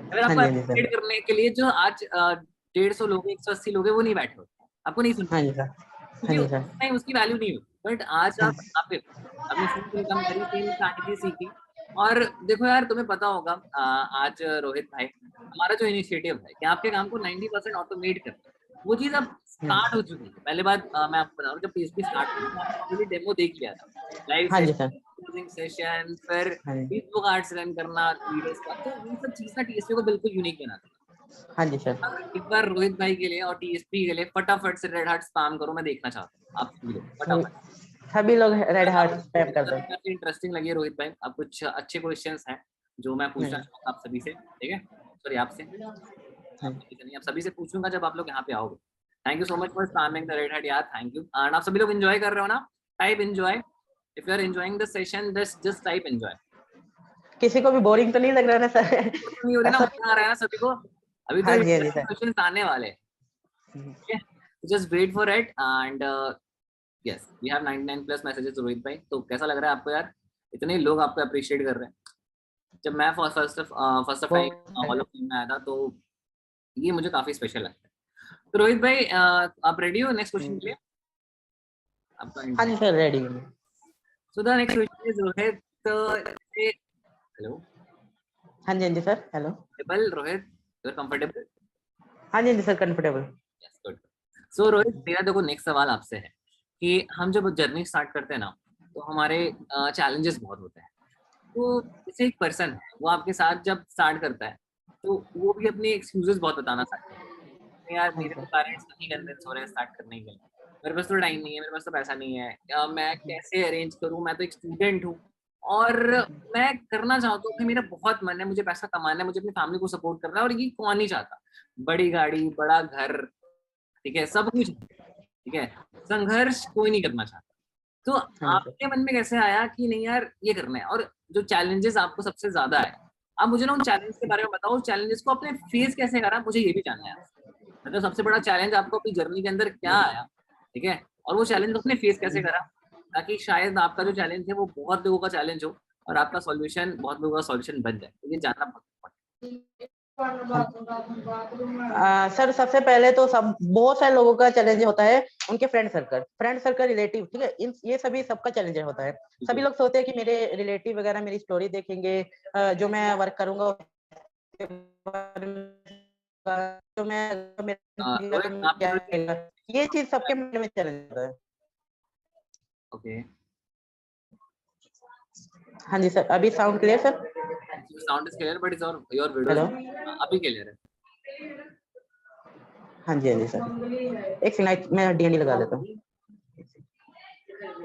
अगर हाँ आपको जी अप्रिशिएट सर। करने के लिए जो आज 150 लोग 180 लोग हैं वो नहीं बैठे होते, आपको नहीं सुनते हाँ जी सर। हाँ क्योंकि जी उस सर। टाइम उसकी वैल्यू नहीं होती। बट आज हाँ आप यहाँ पे अपनी सेम इनकम करी, सेम स्ट्रैटेजी सीखी। और देखो यार तुम्हें पता होगा आज रोहित भाई हमारा जो इनिशिएटिव है कि आपके काम को 90% ऑटोमेट करना, वो चीज अब स्टार्ट हो चुकी है। पहले बात मैं आपको बताऊँ, जब पीएचपी स्टार्ट हुई तो आपने ऑलरेडी डेमो देख लिया था, लाइव हाँ जी सेशन, सर। क्लोजिंग सेशन, फिर हाँ जी। फेसबुक आर्ट्स रन करना लीडर्स का। तो ये सब चीज ना टीएसपी को बिल्कुल यूनिक बनाती है। हाँ जी सर। एक बार रोहित भाई के लिए और टीएसपी के लिए फटाफट से रेड हार्ट स्पैम करो, मैं देखना चाहता हूँ आप सभी लोग फटाफट। सभी लोग रेड अगर हार्ट आपको स्पैम करते हैं। काफी इंटरेस्टिंग लगी है रोहित भाई, आप कुछ अच्छे क्वेश्चंस हैं जो मैं हाँ पूछना जी। चाहूंगा आप सभी से, ठीक है। सॉरी आपसे, हाँ आप जी। सभी से नहीं, आप सभी से पूछूंगा जब आप लोग यहाँ पे आओगे। Thank you so much for spamming the red heart यार, थैंक यू। एंड आप सभी लोग एंजॉय कर रहे हो ना, type enjoy. If you are enjoying the session just type enjoy. किसी को भी बोरिंग तो नहीं लग रहा ना सर। नहीं हो रही ना, सभी। मजा आ रहा है ना सभी को। अभी तो हाँ जी हाँ जी इंटरेस्टिंग सर। क्वेश्चंस आने वाले हैं, ठीक है। Just wait for it and yes we have 99 plus messages Rohit भाई। तो कैसा लग रहा है आपको यार, इतने लोग आपको अप्रिशिएट कर रहे हैं। जब मैं first of time hall of fame में आया था तो ये मुझे काफी स्पेशल लगता है। तो रोहित भाई आप रेडी हो नेक्स्ट क्वेश्चन के लिए आपका? हाँ जी sir, ready. So the next question is Rohit, hello हाँ जी हाँ जी sir, hello. Comfortable Rohit, you are comfortable? हाँ जी हाँ जी sir, comfortable. Yes good. So Rohit मेरा देखो नेक्स्ट सवाल आपसे है कि हम जब जर्नी स्टार्ट करते हैं ना तो हमारे चैलेंजेस बहुत होते हैं। तो जैसे एक पर्सन है वो आपके साथ जब स्टार्ट करता है तो वो भी अपनी एक्सक्यूजेस बहुत बताना स्टार्ट करता है। यार हाँ जी मेरे तो सर। पेरेंट्स नहीं कन्विंस हो रहे हैं स्टार्ट करने के लिए, मेरे पास तो टाइम नहीं है, मेरे पास तो पैसा नहीं है, या मैं कैसे अरेंज करूं, मैं तो एक स्टूडेंट हूँ और मैं करना चाहता हूँ कि मेरा बहुत मन है, मुझे पैसा कमाना है, मुझे अपनी फैमिली को सपोर्ट करना है। और ये कौन नहीं चाहता, बड़ी गाड़ी बड़ा घर, ठीक है, सब कुछ, ठीक है, संघर्ष कोई नहीं करना चाहता। तो हाँ जी आपके मन में कैसे आया कि नहीं यार ये करना है, और जो चैलेंजेस आपको सबसे ज्यादा है आप मुझे ना उन चैलेंज के बारे में बताओ, उस चैलेंजेस को आपने फेस कैसे करा, मुझे ये भी जानना है आपसे। मतलब सबसे बड़ा चैलेंज आपको अपनी जर्नी के अंदर क्या आया, ठीक है, और वो चैलेंज आपने फेस कैसे करा, ताकि शायद आपका जो चैलेंज है वो बहुत लोगों का चैलेंज हो और आपका सॉल्यूशन बहुत लोगों का सॉल्यूशन बन जाए। तो ये जानना बहुत important सर सबसे पहले तो सब बहुत सारे लोगों का चैलेंज होता है, उनके फ्रेंड सर्कल रिलेटिव, ठीक है, इन ये सभी सबका चैलेंज होता है। सभी लोग सोचते हैं कि मेरे रिलेटिव वगैरह मेरी स्टोरी देखेंगे, जो मैं वर्क करूंगा उसके बारे में, तो रोहित आप क्या रहेगा, ये चीज सबके मन में चैलेंज होता है। ओके, हाँ जी सर, अभी sound clear sir? Sound is clear but is your video hello. अभी क्लियर है। हाँ जी हाँ जी सर, एक सेकंड मैं डीएनडी लगा देता हूँ।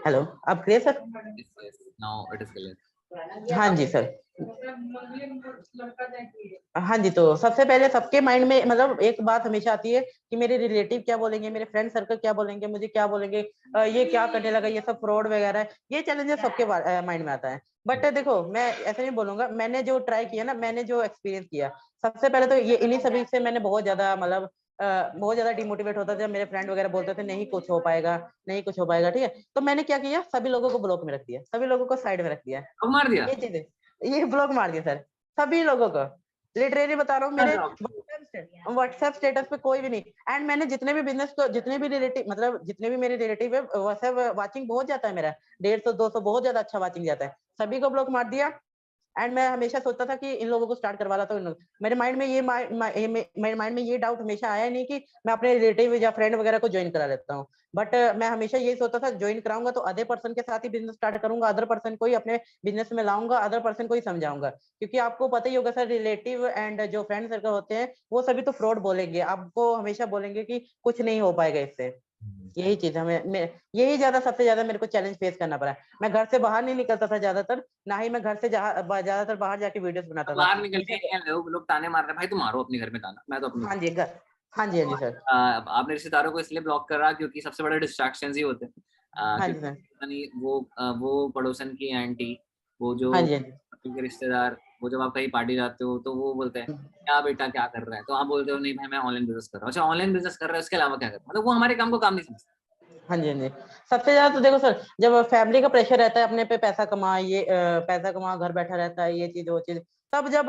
हेलो, अब clear sir? Yes yes now it is clear. हाँ जी सर, हाँ जी, तो सबसे पहले सबके माइंड में मतलब एक बात हमेशा आती है कि मेरे रिलेटिव क्या बोलेंगे, मेरे फ्रेंड सर्कल क्या बोलेंगे, मुझे क्या बोलेंगे, ये क्या करने लगा, ये सब फ्रॉड वगैरह है, ये चैलेंजेस सबके माइंड में आता है। बट देखो मैं ऐसे नहीं बोलूंगा, मैंने जो ट्राई किया ना, मैंने जो एक्सपीरियंस किया, सबसे पहले तो ये इन्हीं सभी से मैंने बहुत ज्यादा मतलब बहुत ज्यादा डिमोटिवेट होता था। मेरे फ्रेंड वगैरह बोलते थे नहीं कुछ हो पाएगा, नहीं कुछ हो पाएगा, ठीक है। तो मैंने क्या किया, सभी लोगों को ब्लॉक में रख दिया, सभी लोगों को साइड में रख दिया। अब मार दिया। ये चीज है, ये ब्लॉक मार दिया सर, सभी लोगों को। लिटरेली बता रहा हूँ, मेरे व्हाट्सएप स्टेटस पे कोई भी नहीं। एंड मैंने जितने भी बिजनेस को, जितने भी रिलेटिव, मतलब जितने भी मेरे रिलेटिव है, व्हाट्सएप वाचिंग बहुत जाता है मेरा, 150 200 बहुत ज्यादा अच्छा वाचिंग जाता है, सभी को ब्लॉक मार दिया। एंड मैं हमेशा सोचता था कि इन लोगों को स्टार्ट करवा लाता हूँ। मेरे माइंड में मेरे माइंड में ये डाउट हमेशा आया नहीं कि मैं अपने रिलेटिव या फ्रेंड वगैरह को ज्वाइन करा लेता हूँ। बट मैं हमेशा यही सोचता था ज्वाइन कराऊंगा तो अदर पर्सन के साथ ही बिजनेस स्टार्ट करूंगा, अदर पर्सन को ही अपने बिजनेस में लाऊंगा, अदर पर्सन को ही समझाऊंगा। क्योंकि आपको पता ही होगा सर, रिलेटिव एंड जो फ्रेंड सर्कल होते हैं वो सभी तो फ्रॉड बोलेंगे, आपको हमेशा बोलेंगे कि कुछ नहीं हो पाएगा इससे। यही चीज हमें यही ज्यादा सबसे ज्यादा मेरे को चैलेंज फेस करना पड़ा। मैं घर से बाहर नहीं निकलता था ज्यादातर, ना ही मैं घर से ज्यादातर बाहर जाके वीडियोस बनाता था। बाहर निकलते मुझे हैं लोग ताने मार रहे हैं, भाई तुम मारो अपने घर में ताना, मैं तो अपने हाँ जी घर, हाँ जी, हाँ जी सर, आपने रिश्तेदारों को इसलिए ब्लॉक करा क्योंकि सबसे बड़े डिस्ट्रैक्शन ही होते हैं। हाँ जी क्योंकि सर, पता नहीं वो पड़ोसन की आंटी, वो जो हाँ जी, हाँ जी, उनके रिश्तेदार, वो जब आप कहीं पार्टी जाते हो तो वो बोलते हैं क्या बेटा क्या कर रहा है, तो आप बोलते हो नहीं भाई मैं ऑनलाइन बिजनेस कर रहा हूँ। अच्छा ऑनलाइन बिजनेस कर रहा है, उसके अलावा क्या कर रहा है, मतलब वो हमारे काम को काम नहीं समझते। हाँ जी, हाँ जी। सबसे ज्यादा तो देखो सर, जब फैमिली का प्रेशर रहता है अपने पे, पैसा कमा, ये पैसा कमा, घर बैठा रहता है, ये चीज वो चीज, तब जब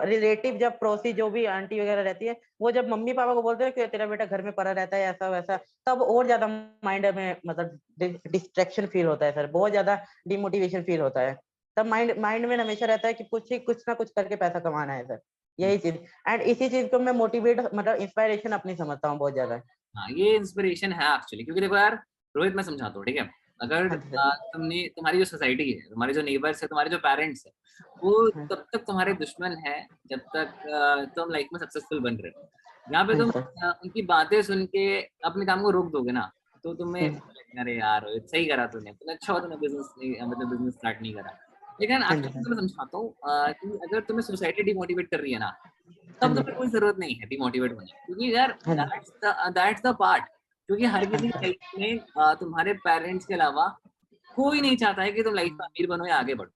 रिलेटिव, जब पड़ोसी जो भी आंटी वगैरह रहती है, वो जब मम्मी पापा को बोलते हैं कि तेरा बेटा घर में पड़ा रहता है ऐसा वैसा, तब और ज्यादा माइंड में मतलब डिस्ट्रैक्शन फील होता है सर, बहुत ज्यादा डिमोटिवेशन फील होता है। तब माइंड माइंड में हमेशा रहता है कि कुछ ना कुछ करके पैसा कमाना है सर, यही चीज। एंड इसी चीज को मैं मोटिवेट मतलब इंस्पायरेशन अपनी समझता हूँ बहुत ज्यादा। हाँ ये इंस्पिरेशन है एक्चुअली, क्योंकि देखो यार रोहित, मैं समझाता हूँ ठीक है। अगर हाँ जी सर, तुमने, तुम्हारी जो सोसाइटी है, तुम्हारे जो नेबर्स है, तुम्हारे जो पेरेंट्स है, वो हाँ तब तक तुम्हारे दुश्मन है जब तक तुम लाइफ में सक्सेसफुल बन रहे हो। यहाँ पे हाँ जी तुम सर, उनकी बातें सुन के अपने काम को रोक दोगे ना, तो तुम्हें हम्म, अरे यार रोहित सही करा तूने, तूने अच्छा हुआ तूने बिजनेस मतलब बिजनेस स्टार्ट नहीं करा। लेकिन हाँ जी एक्चुअली सर, मैं समझाता हूँ कि अगर तुम्हें सोसाइटी डिमोटिवेट कर रही है ना, हाँ तब जी, तुम्हें कोई जरूरत नहीं है डिमोटिवेट होने की, क्योंकि यार हाँ जी, दैट्स द पार्ट। क्योंकि हर हाँ किसी जी की सर, लाइफ में तुम्हारे पेरेंट्स के अलावा कोई नहीं चाहता है कि तुम लाइफ में अमीर बनो या आगे बढ़ो,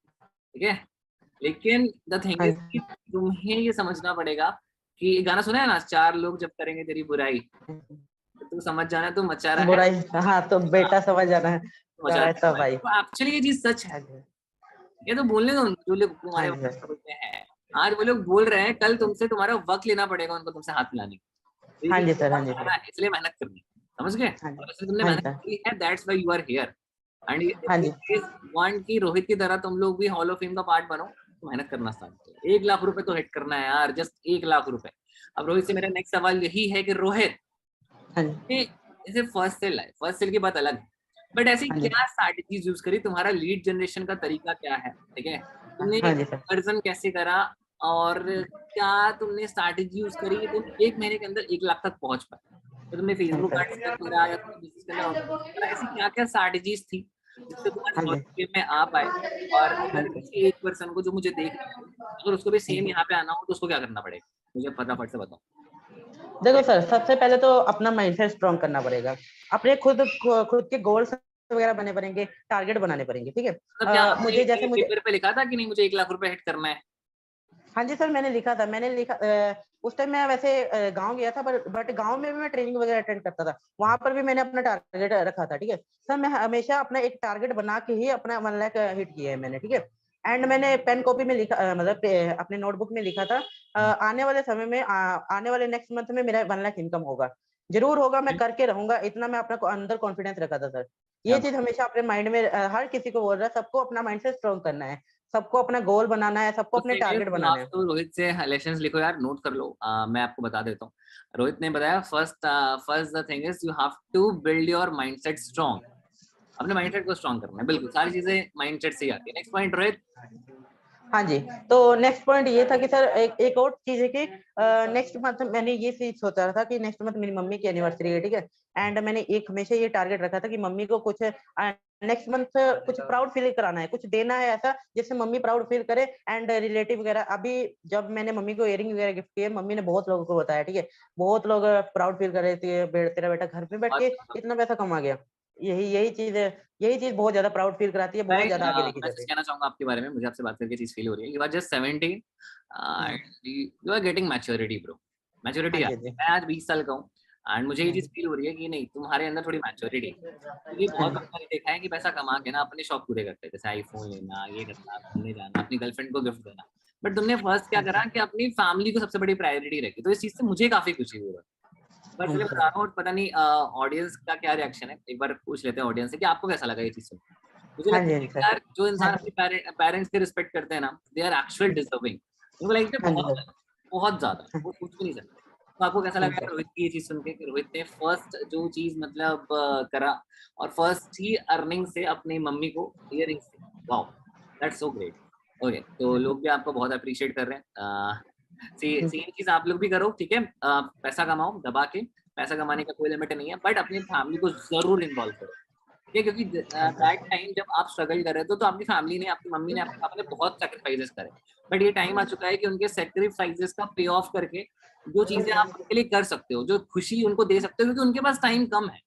ठीक है। लेकिन द थिंग हाँ इज कि जी, तुम्हें ये समझना पड़ेगा कि गाना सुना है ना, चार लोग जब करेंगे तेरी बुराई तो तू समझ जाना तू मचा रहा है। बुराई, हाँ तो हाँ, बेटा समझ जाना है, तू मचा कर रहा है रहा है सब भाई, भाई। तो एक्चुअली ये चीज सच है। हाँ जी, ये तो बोलने दो उनको, जो लोग हाँ तुम्हारे जी बारे सर, में बोलते हैं। आज वो लोग बोल रहे हैं, कल तुमसे तुम्हारा वक्त लेना पड़ेगा उनको तुमसे हाथ मिलाने की। तो ये हाँ चीज जी सर, हाँ समझ जी आना सर, है, इसलिए मेहनत करनी है। समझ गए, हाँ जी, और वैसे तुमने हाँ जी मेहनत सर, की है, that's why you are here. And हाँ जी, इज वांट की रोहित की तरह तुम लोग भी हॉल ऑफ फेम का पार्ट बनो, तो मेहनत करना स्टार्ट करो। 1 लाख रुपए तो हिट करना है यार, जस्ट 1 लाख रुपए। अब रोहित से मेरा नेक्स्ट सवाल यही है कि रोहित, हाँ जी, ये जैसे फर्स्ट सेल है, फर्स्ट सेल की बात अलग है, बट ऐसी हाँ जी, क्या स्ट्रैटेजीज यूज करी, तुम्हारा लीड जनरेशन का तरीका क्या है, ठीक है, तुमने हाँ जी सर, कंवर्जन कैसे करा, और क्या तुमने स्ट्रैटेजी यूज करी कि तुम 1 महीने के अंदर 1 लाख तक पहुंच पाए। तो तुमने हाँ जी फेसबुक सर, एड्स कर करा या तुमने बिजनेस के अंदर ऑटोमेशन करा, ऐसी क्या क्या स्ट्रैटेजीज थी जिससे तुम आज हाँ हॉल जी, ऑफ फेम में आ पाए। और हाँ अगर जी, किसी एक पर्सन को जो मुझे देख रहा है, अगर उसको भी हाँ सेम जी। यहाँ पे आना हो तो उसको क्या करना पड़ेगा, मुझे फटाफट से बताओ। देखो सर, सबसे पहले तो अपना माइंडसेट स्ट्रॉन्ग करना पड़ेगा, अपने खुद के गोल्स वगैरह बने पड़ेंगे, टारगेट बनाने पड़ेंगे, ठीक है। मतलब क्या आपने मुझे जैसे मुझे पेपर पे लिखा था कि नहीं मुझे 1 लाख रुपए हिट करना है। हाँ जी सर, मैंने लिखा था, मैंने लिखा उस टाइम मैं वैसे गाँव गया था, बट गाँव में भी मैं ट्रेनिंग वगैरह अटेंड करता था। वहाँ पर भी मैंने अपना टारगेट रखा था, ठीक है। सर मैं हमेशा अपना एक टारगेट बना के ही अपना 1 लाख हिट किया है मैंने, ठीक है। एंड मैंने पेन कॉपी में लिखा मतलब अपने नोटबुक में लिखा था आने वाले समय में आने वाले नेक्स्ट मंथ में मेरा 1 लाख इनकम होगा। ज़रूर होगा, मैं करके रहूँगा, इतना मैं अपना अंदर कॉन्फिडेंस रखा था सर। ये क्या चीज़ हमेशा अपने माइंड में हर किसी को बोल रहा है, सबको अपना माइंडसेट स्ट्रॉन्ग करना है। सबको अपना गोल बनाना है, सबको अपने टारगेट तुम बनाने आप हैं। तो रोहित से लेसन्स लिखो यार, नोट कर लो। मैं आपको बता देता हूँ। रोहित ने बताया first first the thing is you have to build your mindset strong. अपने माइंडसेट को स्ट्रांग करना है, बिल्कुल सारी चीजें माइंडसेट से ही आती है। Next point Rohit. हाँ जी, तो नेक्स्ट पॉइंट ये था कि सर एक और चीज है कि नेक्स्ट मंथ मैंने ये चीज सोचा था कि नेक्स्ट मंथ मेरी मम्मी की एनिवर्सरी है, ठीक है। एंड मैंने एक हमेशा ये टारगेट रखा था कि मम्मी को कुछ नेक्स्ट मंथ कुछ प्राउड फील कराना है, कुछ देना है ऐसा जिससे मम्मी प्राउड फील करे। एंड रिलेटिव वगैरह, अभी जब मैंने मम्मी को इयरिंग वगैरह गिफ्ट किए, मम्मी ने बहुत लोगों को बताया, ठीक है। बहुत लोग प्राउड फील कर रहे थे, तेरा बेटा घर पे बैठ और के इतना पैसा कमा गया। यही यही चीज है, यही चीज बहुत ज्यादा प्राउड फील कराती है, बहुत ज्यादा आगे लेके मैं जाती जस्ट है। कहना चाहूंगा आपके बारे में, मुझे आपसे बात करके चीज फील हो रही है। You are just 17 you are getting maturity bro, हाँ मैच्योरिटी आ जी, हाँ रही जी। है। मैं आज 20 साल का हूँ एंड मुझे ये हाँ चीज जी, फील हो रही है कि नहीं, तुम्हारे अंदर थोड़ी मैच्योरिटी है। क्योंकि हाँ बहुत जी, लोग मैंने देखा है कि पैसा कमा के ना अपने शौक पूरे करते हैं, जैसे आईफोन लेना, ये करना, घूमने जाना, अपनी गर्लफ्रेंड को गिफ्ट देना। बट तुमने फर्स्ट क्या हाँ करा कि अपनी फैमिली को सबसे बड़ी प्रायोरिटी रखी, तो इस चीज से मुझे काफी खुशी हुई। बट हाँ मुझे जी बता सर। रहा हूँ, पता नहीं ऑडियंस का क्या रिएक्शन है, एक बार पूछ लेते हैं ऑडियंस से कि आपको कैसा लगा ये चीज सुन। मुझे हाँ लगता जी, है हाँ जी कि सर। यार जो इंसान अपने पेरेंट्स की रिस्पेक्ट करते हैं ना, दे आर एक्चुअल डिजर्विंग। उनको लाइफ में हाँ जी बहुत सर। बहुत ज्यादा हाँ वो पूछ भी नहीं सकते। तो आपको कैसा हाँ लगा जी यार सर। रोहित की ये चीज सुन के कि रोहित ने फर्स्ट जो चीज मतलब करा और फर्स्ट ही अर्निंग से अपनी मम्मी को earrings the. Wow, that's so great. Okay, तो लोग भी आपको बहुत अप्रिशिएट कर रहे हैं। सेम चीज आप लोग भी करो, ठीक है। पैसा कमाओ दबा के, पैसा कमाने का कोई लिमिट नहीं है, बट अपनी फैमिली को जरूर इन्वॉल्व करो, ठीक है। क्योंकि हाँ दैट टाइम जब आप स्ट्रगल कर रहे थे तो आपकी फैमिली ने, आपकी मम्मी ने, आपके पापा ने बहुत सेक्रीफाइसेस करे। बट ये टाइम आ चुका है कि उनके सेक्रीफाइसेस का पे ऑफ करके जो चीजें आप उनके लिए कर सकते हो, जो खुशी उनको दे सकते हो, क्योंकि उनके पास टाइम कम है।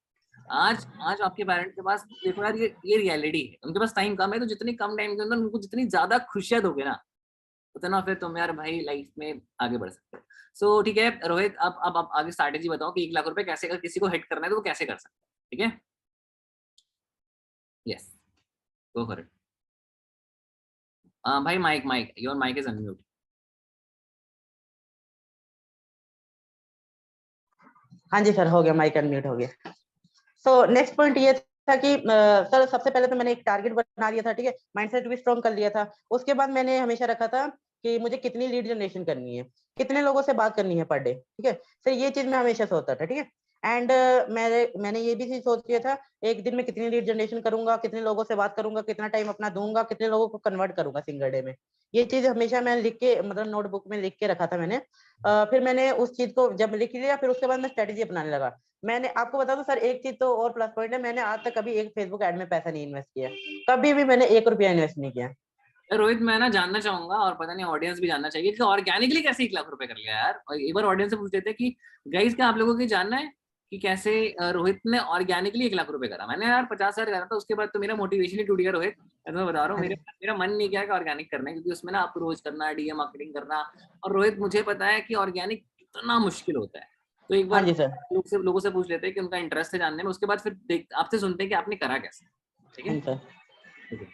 आज आज आपके पेरेंट्स के पास देखो यार, ये रियलिटी है, उनके पास टाइम कम है, तो जितनी कम टाइम के अंदर उनको जितनी ज्यादा खुशियां दोगे ना, उतना फिर तुम यार भाई लाइफ में आगे बढ़ सकते हो। सो ठीक है रोहित, अब आप आगे स्ट्रैटेजी बताओ कि 1 लाख रुपए कैसे, अगर किसी को हिट करना है तो वो कैसे कर सकते हैं, ठीक है। Yes, go for it. भाई mic mic your mic is unmute. हाँ जी सर, हो गया, माइक अनम्यूट हो गया। सो नेक्स्ट पॉइंट ये था कि सर सबसे पहले तो मैंने एक टारगेट बना लिया था, ठीक है। माइंडसेट भी स्ट्रॉन्ग कर लिया था। उसके बाद मैंने हमेशा रखा था कि मुझे कितनी लीड जनरेशन करनी है, कितने लोगों से बात करनी है पर डे, ठीक है। सर ये चीज मैं हमेशा सोचता था, ठीक है। एंड मैंने ये भी चीज सोच किया था, एक दिन में कितनी लीड जनरेशन करूंगा, कितने लोगों से बात करूंगा, कितना टाइम अपना दूंगा, कितने लोगों को कन्वर्ट करूंगा सिंगल डे में। ये चीज हमेशा मैं लिख के, मतलब नोटबुक में लिख के रखा था मैंने। फिर मैंने उस चीज को जब लिख लिया, फिर उसके बाद मैं स्ट्रेटेजी अपनाने लगा। मैंने आपको बता दूं सर, एक चीज तो और प्लस पॉइंट है, मैंने आज तक कभी एक फेसबुक एड में पैसा नहीं इन्वेस्ट किया। कभी भी मैंने 1 रुपया इन्वेस्ट नहीं किया। रोहित मैं ना जानना चाहूंगा, और पता नहीं ऑडियंस भी जानना चाहिए कि ऑर्गेनिकली कैसे 1 लाख रुपए कर लिया यार। और एक बार ऑडियंस से पूछ लेते हैं कि गाइस, क्या आप लोगों की जानना है कि कैसे रोहित ने ऑर्गेनिकली 1 लाख रुपए करा। मैंने यार 50 हजार करा था, उसके बाद तो मेरा मोटिवेशन ही टूट गया रोहित। मैं तुम्हें बता रहा हूँ, हाँ मेरे जी, मेरा मन नहीं किया कि ऑर्गेनिक करना है, क्योंकि उसमें ना अप्रोच करना, डीएम मार्केटिंग करना, और रोहित मुझे पता है कि ऑर्गेनिक कितना मुश्किल होता है। तो एक हाँ बार जी सर। लोगों से पूछ लेते हैं कि उनका इंटरेस्ट है जानने में, उसके बाद फिर देख आपसे सुनते हैं कि आपने करा कैसे, ठीक हाँ है। जी सर। ठीक है,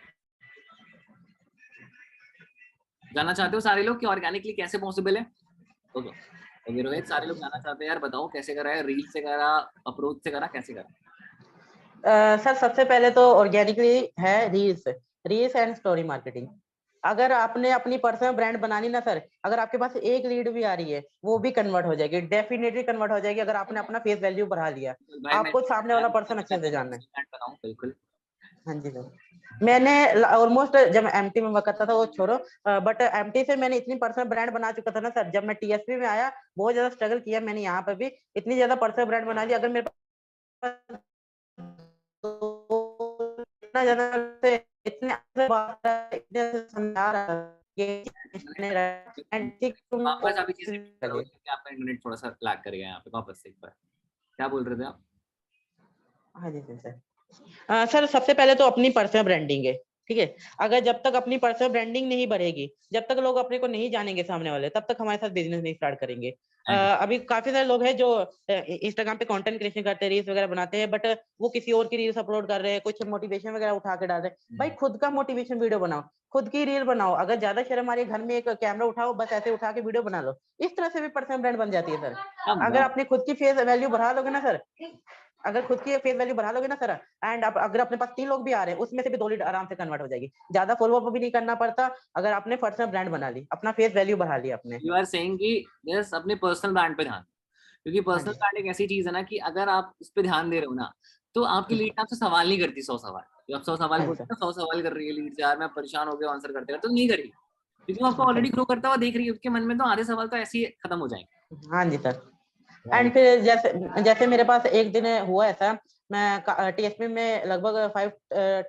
जानना चाहते हो सारे लोग कि ऑर्गेनिकली कैसे पॉसिबल है। ओके, ओके रोहित, सारे लोग जानना चाहते हैं यार, बताओ कैसे करा है, रील से करा, अप्रोच से करा, कैसे करा। सर सबसे पहले तो ऑर्गेनिकली है reels, reels and story marketing. अगर आपने अपनी पर्सनल ब्रांड बनानी ना सर, अगर आपके पास एक लीड भी आ रही है, वो भी कन्वर्ट हो जाएगी, डेफिनेटली कन्वर्ट हो जाएगी, अगर आपने अपना फेस वैल्यू बढ़ा लिया। भाई मैं आपको सामने वाला पर्सन अच्छे से जानना है। ब्रांड बनाऊं बिल्कुल। हाँ जी सर। मैंने ऑलमोस्ट जब एमटी में वर्क करता था, वो छोड़ो, बट एमटी से मैंने इतनी पर्सनल ब्रांड बना चुका था ना सर, जब मैं टीएसपी में आया बहुत ज्यादा स्ट्रगल किया मैंने, यहाँ पर भी इतनी ज्यादा पर्सनल ब्रांड बना ली। अगर मेरे पास इतना ज्यादा से इतने अच्छे बात है, इतने अच्छे समझा रहा है, ये मैंने एंड ठीक वापस अभी चीज रिपीट करो लगे। क्योंकि आपका इंटरनेट थोड़ा सा लैग कर गया यहाँ पे, वापस से एक बार क्या बोल रहे थे आप। हाँ जी सर। सर सबसे पहले तो अपनी पर्सनल ब्रांडिंग है, ठीक है। अगर जब तक अपनी पर्सनल ब्रांडिंग नहीं बढ़ेगी, जब तक लोग अपने को नहीं जानेंगे सामने वाले, तब तक हमारे साथ बिजनेस नहीं स्टार्ट करेंगे। अभी काफी सारे लोग हैं जो इंस्टाग्राम पे कंटेंट क्रिएशन करते हैं, रील्स वगैरह बनाते हैं, बट वो किसी और की रील्स अपलोड कर रहे हैं, कुछ मोटिवेशन वगैरह उठा के डाल रहे हैं। भाई खुद का मोटिवेशन वीडियो बनाओ, खुद की रील बनाओ। अगर ज्यादा शर्म आ रही है, घर में एक कैमरा उठाओ, बस ऐसे उठा के वीडियो बना लो। इस तरह से भी पर्सनल ब्रांड बन जाती है सर। क्या अगर बात। अपनी खुद की फेस वैल्यू बढ़ा लोगे ना सर, अगर खुद की फेस वैल्यू बढ़ा लोगे ना सर, एंड आप अगर अपने पास 3 लोग भी आ रहे हैं, उसमें से भी 2 लीड आराम से कन्वर्ट हो जाएगी। ज्यादा फॉलोअप भी नहीं करना पड़ता, अगर आपने पर्सनल ब्रांड बना ली, अपना फेस वैल्यू बढ़ा लिया अपने। यू आर सेइंग कि यस, अपने पर्सनल ब्रांड पे ध्यान, क्योंकि हाँ पर्सनल जी, ब्रांड एक ऐसी चीज है ना कि अगर आप इस पे ध्यान दे रहे हो ना, तो आपकी लीड आपसे सवाल नहीं करती 100 सवाल। जो आप 100 सवाल हाँ जी पूछते सर। हो, 100 सवाल कर रही है लीड, यार मैं परेशान हो गया आंसर करते करते, तो नहीं करेगी। क्योंकि वो आपको ऑलरेडी ग्रो करता हुआ देख रही है, उसके मन में तो आधे सवाल तो ऐसे ही खत्म हो जाएंगे। हाँ जी सर। And right. फिर जैसे जैसे मेरे पास एक दिन हुआ ऐसा, मैं टीएसपी में लगभग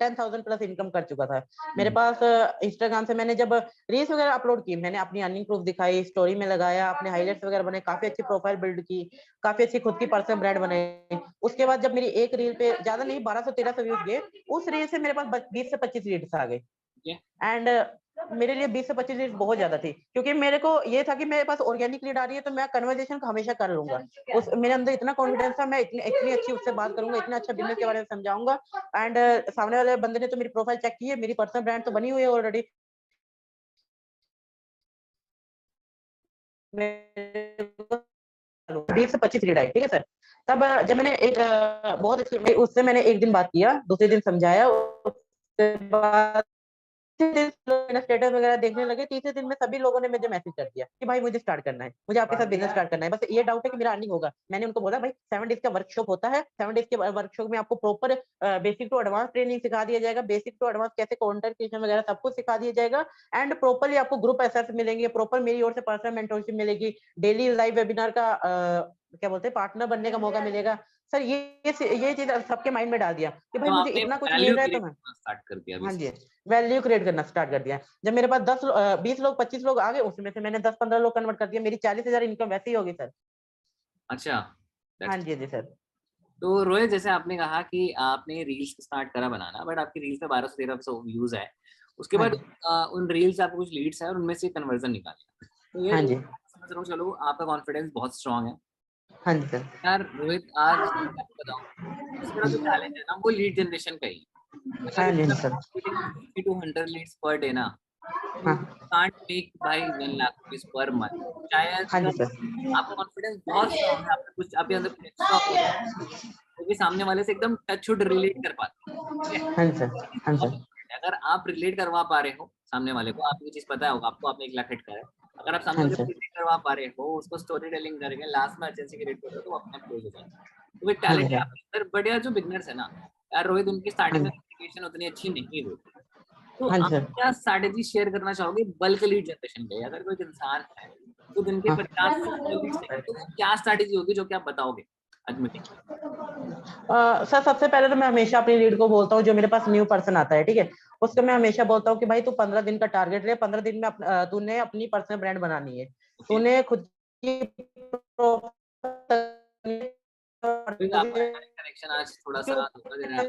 10,000 प्लस इनकम कर चुका था। मेरे पास इंस्टाग्राम से मैंने जब रील्स वगैरह अपलोड की, मैंने अपनी अर्निंग प्रूफ दिखाई, स्टोरी में लगाया, अपने हाइलाइट्स वगैरह बनाए, काफी अच्छी प्रोफाइल बिल्ड की, काफी अच्छी खुद की पर्सनल ब्रांड बनाई। उसके बाद जब मेरी एक रील पे ज्यादा नहीं 1200-1300 व्यूज गए, उस रील से मेरे पास 20 से 25 रील्स आ गए। एंड मेरे लिए 20 से 25 लीड बहुत ज्यादा थी, क्योंकि मेरे को ये था कि मेरे पास ऑर्गेनिक लीड आ रही है तो मैं कन्वर्सेशन हमेशा कर लूंगा। उस मेरे अंदर इतना कॉन्फिडेंस था, मैं इतनी अच्छी उससे बात करूंगा, इतना अच्छा बिजनेस के बारे में समझाऊंगा। एंड सामने वाले बंदे ने तो मेरी प्रोफाइल चेक की है, मेरी पर्सनल ब्रांड तो बनी हुई है ऑलरेडी। 20 से 25 लीड आई, ठीक है सर। तब जब मैंने एक बहुत अच्छी उससे मैंने एक दिन बात किया, दूसरे दिन समझाया, उसके बाद स्टेटस वगैरह देखने लगे, तीसरे दिन में सभी लोगों ने मुझे मैसेज कर दिया कि भाई मुझे स्टार्ट करना है, मुझे आपके साथ बिजनेस स्टार्ट करना है, बस ये डाउट है कि मेरा अर्निंग होगा। मैंने उनको बोला भाई 7 डेज का वर्कशॉप होता है, 7 डेज के वर्कशॉप में आपको proper basic to advance training सिखा दिया जाएगा, बेसिक टू एडवांस कैसे कंटेंट क्रिएशन वगैरह सब कुछ सिखा दिया जाएगा। एंड प्रॉपरली आपको ग्रुप एसेस मिलेंगे, प्रॉपर मेरी ओर से पर्सनल मेंटरशिप मिलेगी, डेली लाइव वेबिनार का क्या बोलते हैं पार्टनर बनने का मौका मिलेगा। सर ये चीज सबके माइंड में डाल दिया कि भाई तो मुझे आपने इतना कुछ मिल वैल्यू रहा है तो क्रिएट मैं। करना स्टार्ट कर दिया हाँ जी, बेसिकली। वैल्यू क्रिएट करना स्टार्ट कर दिया। जब मेरे पास 20 लोग 25 लोग आ गए, उसमें से मैंने 10-15 लोग कन्वर्ट कर दिया, मेरी 40,000 इनकम वैसे ही होगी सर। अच्छा। हाँ That's- जी जी सर। तो रोहित, जैसे आपने कहा कि आपने रील्स स्टार्ट करा बनाना, बट आपकी रील्स में 1200-1300 व्यूज है, उसके हाँ बाद जी। उन रील्स आपको कुछ लीड्स है और उनमें से कन्वर्जन निकाला, तो ये हाँ जी। समझ रहा हूँ, चलो आपका कॉन्फिडेंस बहुत स्ट्रांग है। हाँ जी सर। यार रोहित, आज मैं आपको बताऊं, सबसे बड़ा जो चैलेंज है ना वो लीड जनरेशन का ही है। अगर हाँ जी you're sir. getting 50 to 100 leads per day ना, you हाँ। can't make भाई 1 लाख रुपीज पर मंथ। हाँ शायद जी सर। आपका कॉन्फिडेंस बहुत स्ट्रांग है, आपका कुछ आपके अंदर कुछ एक्स्ट्रा और है, क्योंकि सामने वाले से एकदम टच वुड रिलेट कर पाते हैं, ठीक है। हाँ जी सर। ये चीज हाँ जी बहुत सर। important है। अगर आप रिलेट करवा पा रहे हो सामने वाले को, आपको ये चीज पता होगा, आपको आपने 1 लाख हिट करा है, अगर आप सामने हाँ वाले जी को सर। रिलेट करवा पा रहे हो, उसको स्टोरी टेलिंग करके लास्ट में अर्जेंसी क्रिएट कर रहे हो, तो वो अपने आप क्लोज हो जाएगा। तो एक हाँ जी टैलेंट है सर। आपके अंदर। बट यार जो बिगनर्स है ना, यार रोहित, उनकी हाँ स्टार्टिंग में जी। कम्युनिकेशन उतनी अच्छी नहीं होती। तो हाँ जी आप सर। क्या स्ट्रैटेजी शेयर करना चाहोगे बल्क लीड जनरेशन पे? अगर कोई इंसान है तो दिन के हाँ। 50 से 100 लीड चाहिए, तो वो क्या स्ट्रैटेजी होगी जो कि आप बताओगे आज मीटिंग में? सर सबसे पहले तो मैं हमेशा अपनी लीड को बोलता हूँ, जो मेरे पास न्यू पर्सन आता है, ठीक है, उसको मैं हमेशा बोलता हूँ कि भाई तू 15 दिन का टारगेट ले, 15 दिन में तूने अपनी पर्सनल ब्रांड बनानी है, ओके। तूने खुद की फिर आपका इंटरनेट कनेक्शन आज थोड़ा सा धोखा दे रहा है।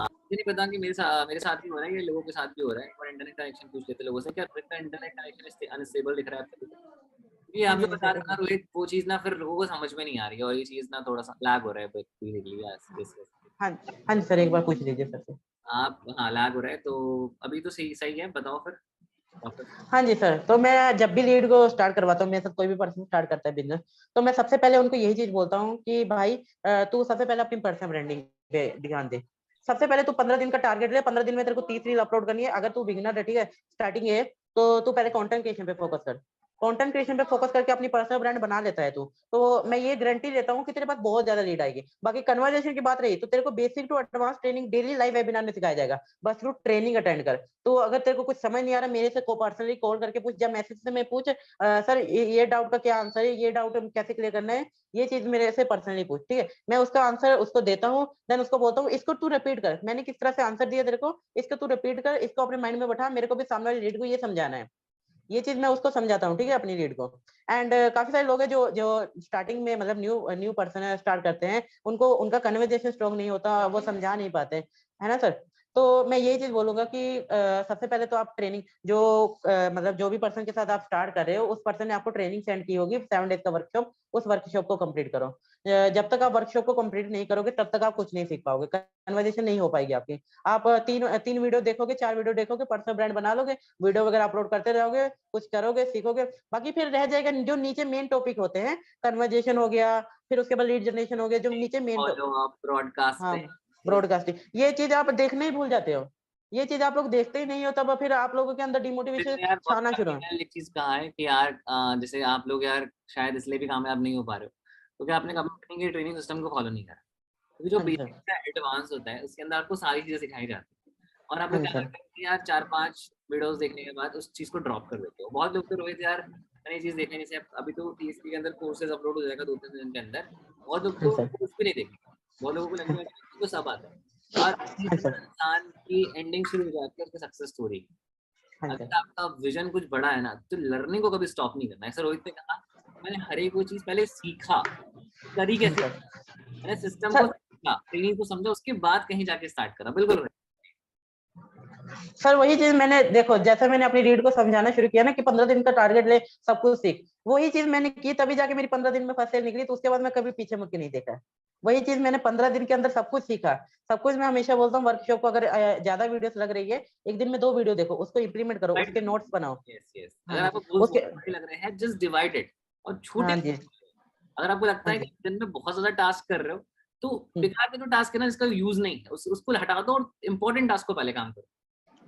मुझे नहीं पता कि मेरे साथ भी हो रहा है या लोगों के साथ भी हो रहा है, और इंटरनेट कनेक्शन पूछ लेते लोगों से, क्या रोहित का इंटरनेट कनेक्शन अनस्टेबल दिख रहा है आपको? क्योंकि हाँ आप जी जो जी बता सर, रहे एक हो ना मिनट। रोहित, वो चीज ना फिर लोगों को समझ में नहीं आ रही है, और ये चीज ना थोड़ा सा लैग हो रहा है बेसिकली। यस। हाँ। हाँ जी सर, एक बार पूछ लीजिए सर से। आप, हाँ, लैग हो रहा है, तो अभी तो सही सही है, बताओ फिर वापस। हाँ जी सर, तो मैं जब भी लीड को स्टार्ट करवाता हूँ, मेरे साथ कोई भी पर्सन स्टार्ट करता है बिजनेस, तो मैं सबसे पहले उनको यही चीज बोलता हूँ कि भाई तू सबसे पहले अपनी पर्सनल ब्रांडिंग पे ध्यान दे। सबसे पहले तू 15 दिन का टारगेट ले, 15 दिन में तेरे को 30 रील अपलोड करनी है। अगर तू बिगिनर है, ठीक है, स्टार्टिंग है, तो तू पहले कंटेंट क्रिएशन पे फोकस कर। कंटेंट क्रिएशन पे फोकस करके अपनी पर्सनल ब्रांड बना लेता है तू, तो मैं ये गारंटी देता हूँ कि तेरे पास बहुत ज्यादा लीड आएगी। बाकी कन्वर्जेशन की बात रही तो तेरे को basic to advance training daily live webinar में सिखाया जाएगा, बस तू ट्रेनिंग अटेंड कर। तो अगर तेरे को कुछ समझ नहीं आ रहा, मेरे से पर्सनली कॉल करके पूछ, जब मैसेज से मैं पूछ सर ये डाउट का क्या आंसर है, ये डाउट कैसे क्लियर करना है, ये चीज मेरे से पर्सनली पूछ, ठीक है, मैं उसका आंसर उसको देता हूँ। देन उसको बोलता हूँ इसको तू रिपीट कर, मैंने किस तरह से आंसर दिया तेरे को, इसको तू रिपीट कर, इसको अपने माइंड में बैठा, मेरे को भी सामने वाली लीड को ये समझाना है। ये चीज मैं उसको समझाता हूँ, ठीक है, अपनी लीड को। एंड काफी सारे लोग हैं जो जो स्टार्टिंग में मतलब न्यू न्यू पर्सन स्टार्ट करते हैं, उनको उनका कन्वर्जेशन स्ट्रॉन्ग नहीं होता, वो समझा नहीं पाते, है ना सर। तो मैं यही चीज बोलूंगा कि सबसे पहले तो आप ट्रेनिंग जो मतलब जो भी पर्सन के साथ आप स्टार्ट कर रहे हो, उस पर्सन ने आपको ट्रेनिंग सेंड की होगी 7 डेज का वर्कशॉप, उस वर्कशॉप को कंप्लीट करो। जब तक आप वर्कशॉप को कंप्लीट नहीं करोगे, तब तक आप कुछ नहीं सीख पाओगे, कन्वर्जेशन नहीं हो पाएगी आपकी। आप तीन तीन वीडियो देखोगे, 4 वीडियो देखोगे, पर्सनल ब्रांड बना लोगे, वीडियो वगैरह अपलोड करते रहोगे, कुछ करोगे, सीखोगे, बाकी फिर रह जाएगा जो नीचे मेन टॉपिक होते हैं, कन्वर्जेशन हो गया, फिर उसके बाद लीड जनरेशन हो गया, जो नीचे मेन। फॉलो अप, हाँ, ब्रॉडकास्टिंग, ये ब्रॉडकास्टिंग, ये चीज आप देखने ही भूल जाते हो, ये चीज आप लोग देखते ही नहीं हो, तब फिर आप लोगों के अंदर डिमोटिवेशन फिर यार बहुत छाना शुरू सारी है। मैंने एक चीज कहा है कि यार जैसे आप लोग यार शायद इसलिए भी कामयाब नहीं हो पा रहे हो, क्योंकि आपने कंपनी के ट्रेनिंग सिस्टम को फॉलो नहीं करा। क्योंकि जो हाँ जी बेसिक सर। का एडवांस होता है उसके अंदर आपको सारी चीजें सिखाई जाती है, और आप हाँ लोग जी क्या सर। करते हैं कि यार 4-5 वीडियोस देखने के बाद उस चीज को ड्रॉप कर देते हो। बहुत लोग तो रोहित यार नई चीज देखने, जैसे अभी तो टीएसपी के अंदर कोर्सेज अपलोड हो जाएगा 2-3 दिन के अंदर, बहुत लोग हाँ तो सर। कोर्स भी नहीं देखेंगे। बहुत लोगों को लगेगा कि तो सब आता है, और हाँ सर। इंसान की एंडिंग शुरू हो जाती है उसकी सक्सेस स्टोरी। हाँ सर। अगर आपका विजन कुछ बड़ा है ना, तो लर्निंग को कभी स्टॉप नहीं करना है। ऐसा रोहित ने कहा, मैंने हर एक वो चीज पहले सीखा, करी हाँ कैसे, सर। मैंने सिस्टम को सर सीखा, ट्रेनिंग को समझा, उसके बाद कहीं जाके स्टार्ट करा। बिल्कुल रोहित। सर वही चीज मैंने देखो, जैसे मैंने अपनी रीड को समझाना शुरू किया ना कि 15 दिन का टारगेट ले, सब कुछ सीख, वही चीज मैंने की, तभी जाके मेरी 15 दिन में फर्स्ट सेल निकली। तो उसके बाद मैं कभी पीछे मुड़ के नहीं देखा। वही चीज मैंने 15 दिन के अंदर सब कुछ सीखा। सब कुछ मैं हमेशा बोलता हूँ, वर्कशॉप को अगर ज्यादा वीडियोस लग रही है, एक दिन में 2 वीडियो देखो, उसको इंप्लीमेंट करो, उसके नोट्स बनाओ। यस यस, हाँ अगर जी आपको गोल्स उसके। बहुत बड़े लग रहे हैं, जस्ट डिवाइड इट, और छोटे, हाँ जी। अगर आपको लगता हाँ है जी। कि दिन में बहुत ज्यादा टास्क कर रहे हो, तो हम्म, बेकार के जो टास्क है ना जिसका यूज नहीं है उसको हटा दो, और इंपॉर्टेंट टास्क को पहले काम करो,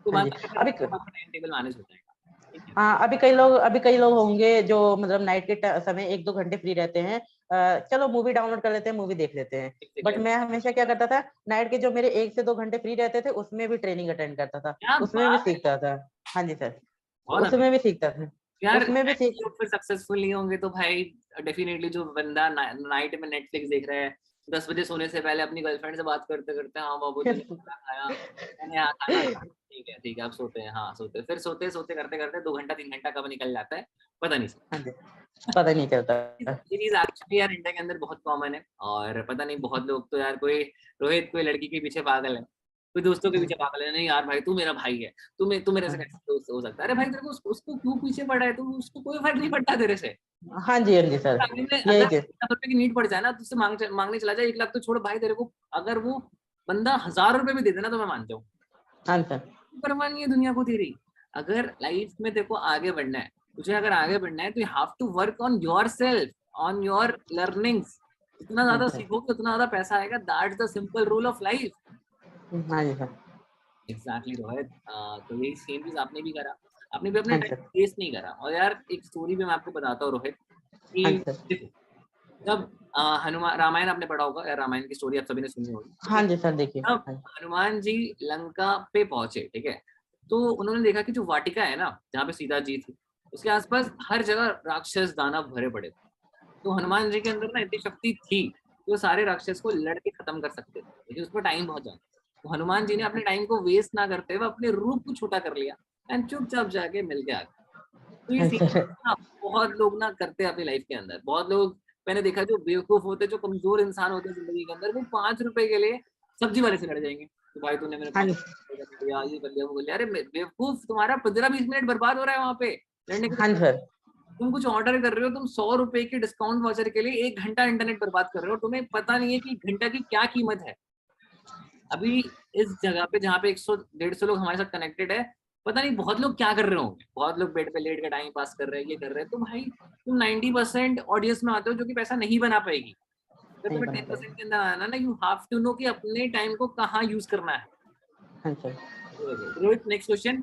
तो हाँ बाद जी। में फिर अभी आपका टाइम टेबल मैनेज हो जाएगा। ठीक है। हाँ, अभी कई लोग होंगे जो मतलब नाइट के समय 1-2 घंटे फ्री रहते हैं। चलो मूवी डाउनलोड कर लेते हैं, मूवी देख लेते हैं। But Exactly. मैं हमेशा क्या करता था, नाइट के जो मेरे 1 से 2 घंटे फ्री रहते थे, उसमें भी ट्रेनिंग अटेंड करता था, क्या उसमें भी बात है, सीखता था। हाँ जी सर। बहुत अभी उसमें भी सीखता था। यार, उसमें भी सीख। लोग फिर सक्सेसफुल नहीं होंगे तो भाई डेफिनेटली जो बंदा नाइट में नेटफ्लिक्स देख रहा है, 10 बजे सोने से पहले अपनी गर्लफ्रेंड से बात करते करते, हाँ बाबू तूने खाना खाया, मैंने यहाँ खाना खाया, ठीक है, अब सोते हैं, हाँ सोते हैं। फिर सोते सोते करते करते 2 घंटा 3 घंटा कब निकल जाता है पता नहीं चलता। हाँ जी। पता नहीं चलता। ये चीज एक्चुअली यार इंडिया के अंदर बहुत कॉमन है, और पता नहीं बहुत लोग तो यार, कोई रोहित कोई लड़की के पीछे पागल है, कोई दोस्तों के हाँ पीछे पागल है, नहीं यार भाई तू मेरा भाई है, तू मेरे से कैसे दोस्त हो सकता है, अरे भाई तेरे को उसको क्यों पीछे पड़ा है, तू उसको कोई फर्क नहीं पड़ता तेरे से। हाँ जी। हाँ जी सर। अगले में अगर यही चीज। 1 लाख रुपए की नीड पड़ जाए ना, तुझसे मांगने चला जाए 1 लाख, तो छोड़ भाई तेरे को, अगर वो बंदा 1000 रुपए भी दे देना तो मैं मान जाऊँ, हाँ सर। परवाह नहीं है दुनिया को तेरी। अगर लाइफ में तेरे को आगे बढ़ना है, तुझे अगर आगे बढ़ना है, तो you have to work on yourself, on your learnings. जितना हाँ ज्यादा सर। सीखोगे उतना ज्यादा पैसा आएगा, that's the simple rule of life. हाँ जी सर। एग्जैक्टली रोहित, तो यही सेम चीज आपने भी करा, आपने भी अपने हाँ टाइम सर। वेस्ट नहीं करा। और यार एक स्टोरी भी मैं आपको बताता हूँ रोहित, हाँ कि सर। देखो, जब हनुमान रामायण आपने पढ़ा होगा, या रामायण की स्टोरी आप सभी ने सुनी होगी, ठीक है। हाँ जी सर देखिए। तब हाँ हनुमान जी लंका पे पहुंचे, ठीक है, तो उन्होंने देखा कि जो वाटिका है ना, जहाँ पे सीता जी थी, उसके आसपास हर जगह राक्षस दानव भरे पड़े थे। तो हनुमान जी के अंदर ना इतनी शक्ति थी कि वो सारे राक्षस को लड़के खत्म कर सकते थे, लेकिन उसमें टाइम बहुत ज्यादा। तो हनुमान जी ने अपने टाइम को वेस्ट ना करते हुए अपने रूप को छोटा कर लिया, एंड चुपचाप जाके मिल के आ गए। तो ये हाँ सेम सर। ना बहुत लोग ना करते हैं अपनी लाइफ के अंदर। बहुत लोग मैंने देखा जो बेवकूफ होते, जो कमजोर इंसान होते हैं जिंदगी के अंदर, वो 5 रुपए के लिए सब्जी वाले से लड़ जाएंगे, तो भाई तूने मेरे हाँ जी। 5 रुपए कर दिया, ये कर लिया, वो कर लिया। अरे बेवकूफ, तुम्हारा 15-20 मिनट बर्बाद हो रहा है वहां पे लड़ने के हाँ जी चक्कर में। सर। तुम कुछ ऑर्डर कर रहे हो, तुम 100 रुपए के डिस्काउंट वाउचर के लिए 1 घंटा इंटरनेट बर्बाद कर रहे हो, तुम्हें पता नहीं है कि 1 घंटा की क्या कीमत है। अभी इस जगह पे जहाँ पे 100-150 लोग हमारे साथ कनेक्टेड है, पता नहीं बहुत लोग क्या कर रहे होंगे, बहुत लोग बेड पे लेट के टाइम पास कर रहे हैं, ये कर रहे हैं। तो भाई तुम 90% ऑडियंस में आते हो जो कि पैसा नहीं बना पाएगी। अगर नहीं तुम्हें बना 10% पाएगा। के अंदर आना ना, यू हैव टू नो कि अपने टाइम को कहाँ यूज करना है। हाँ सर। रोहित नेक्स्ट क्वेश्चन,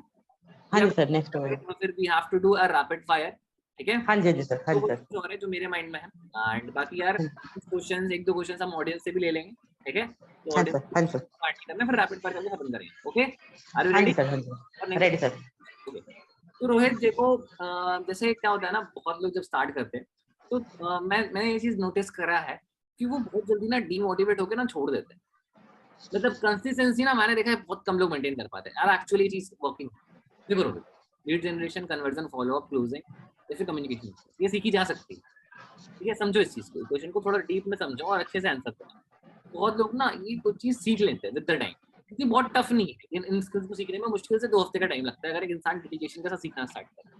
हाँ या जी सर नेक्स्ट हो। फिर we have to do a rapid fire, ठीक है। हाँ जी। हाँ जी सर। हाँ दो जी सर। क्वेश्चन और है जो मेरे माइंड में है, एंड बाकी यार कुछ क्वेश्चन, 1-2 क्वेश्चन हम ऑडियंस से भी ले लेंगे, ठीक है। तो हाँ ऑडियंस सर। हाँ सर। पार्ट नहीं करना, फिर रैपिड फायर करके खत्म करेंगे, ओके। आर यू हाँ जी रेडी सर। हाँ फॉर जी नेक्स्ट? Ready sir. ओके। तो रोहित देखो, जैसे क्या होता है ना, बहुत लोग जब स्टार्ट करते हैं, तो मैंने ये चीज नोटिस करा है कि वो बहुत जल्दी ना डीमोटिवेट होकर ना छोड़ देते हैं। मतलब कंसिस्टेंसी ना मैंने देखा है बहुत कम लोग मेंटेन कर पाते हैं यार, एक्चुअली ये चीज वर्किंग। देखो Rohit, lead generation, conversion, follow up, closing, जैसे कम्युनिकेशन, ये सीखी जा सकती है, ठीक है। समझो इस चीज को, क्वेश्चन को थोड़ा डीप में समझो और अच्छे से आंसर करो। बहुत लोग ना ये कुछ चीज सीख लेते हैं विद द टाइम, क्योंकि बहुत टफ नहीं है इन स्किल्स को सीखने में, मुश्किल से 2 हफ्ते का टाइम लगता है अगर एक इंसान डेडिकेशन के साथ सीखना स्टार्ट करे।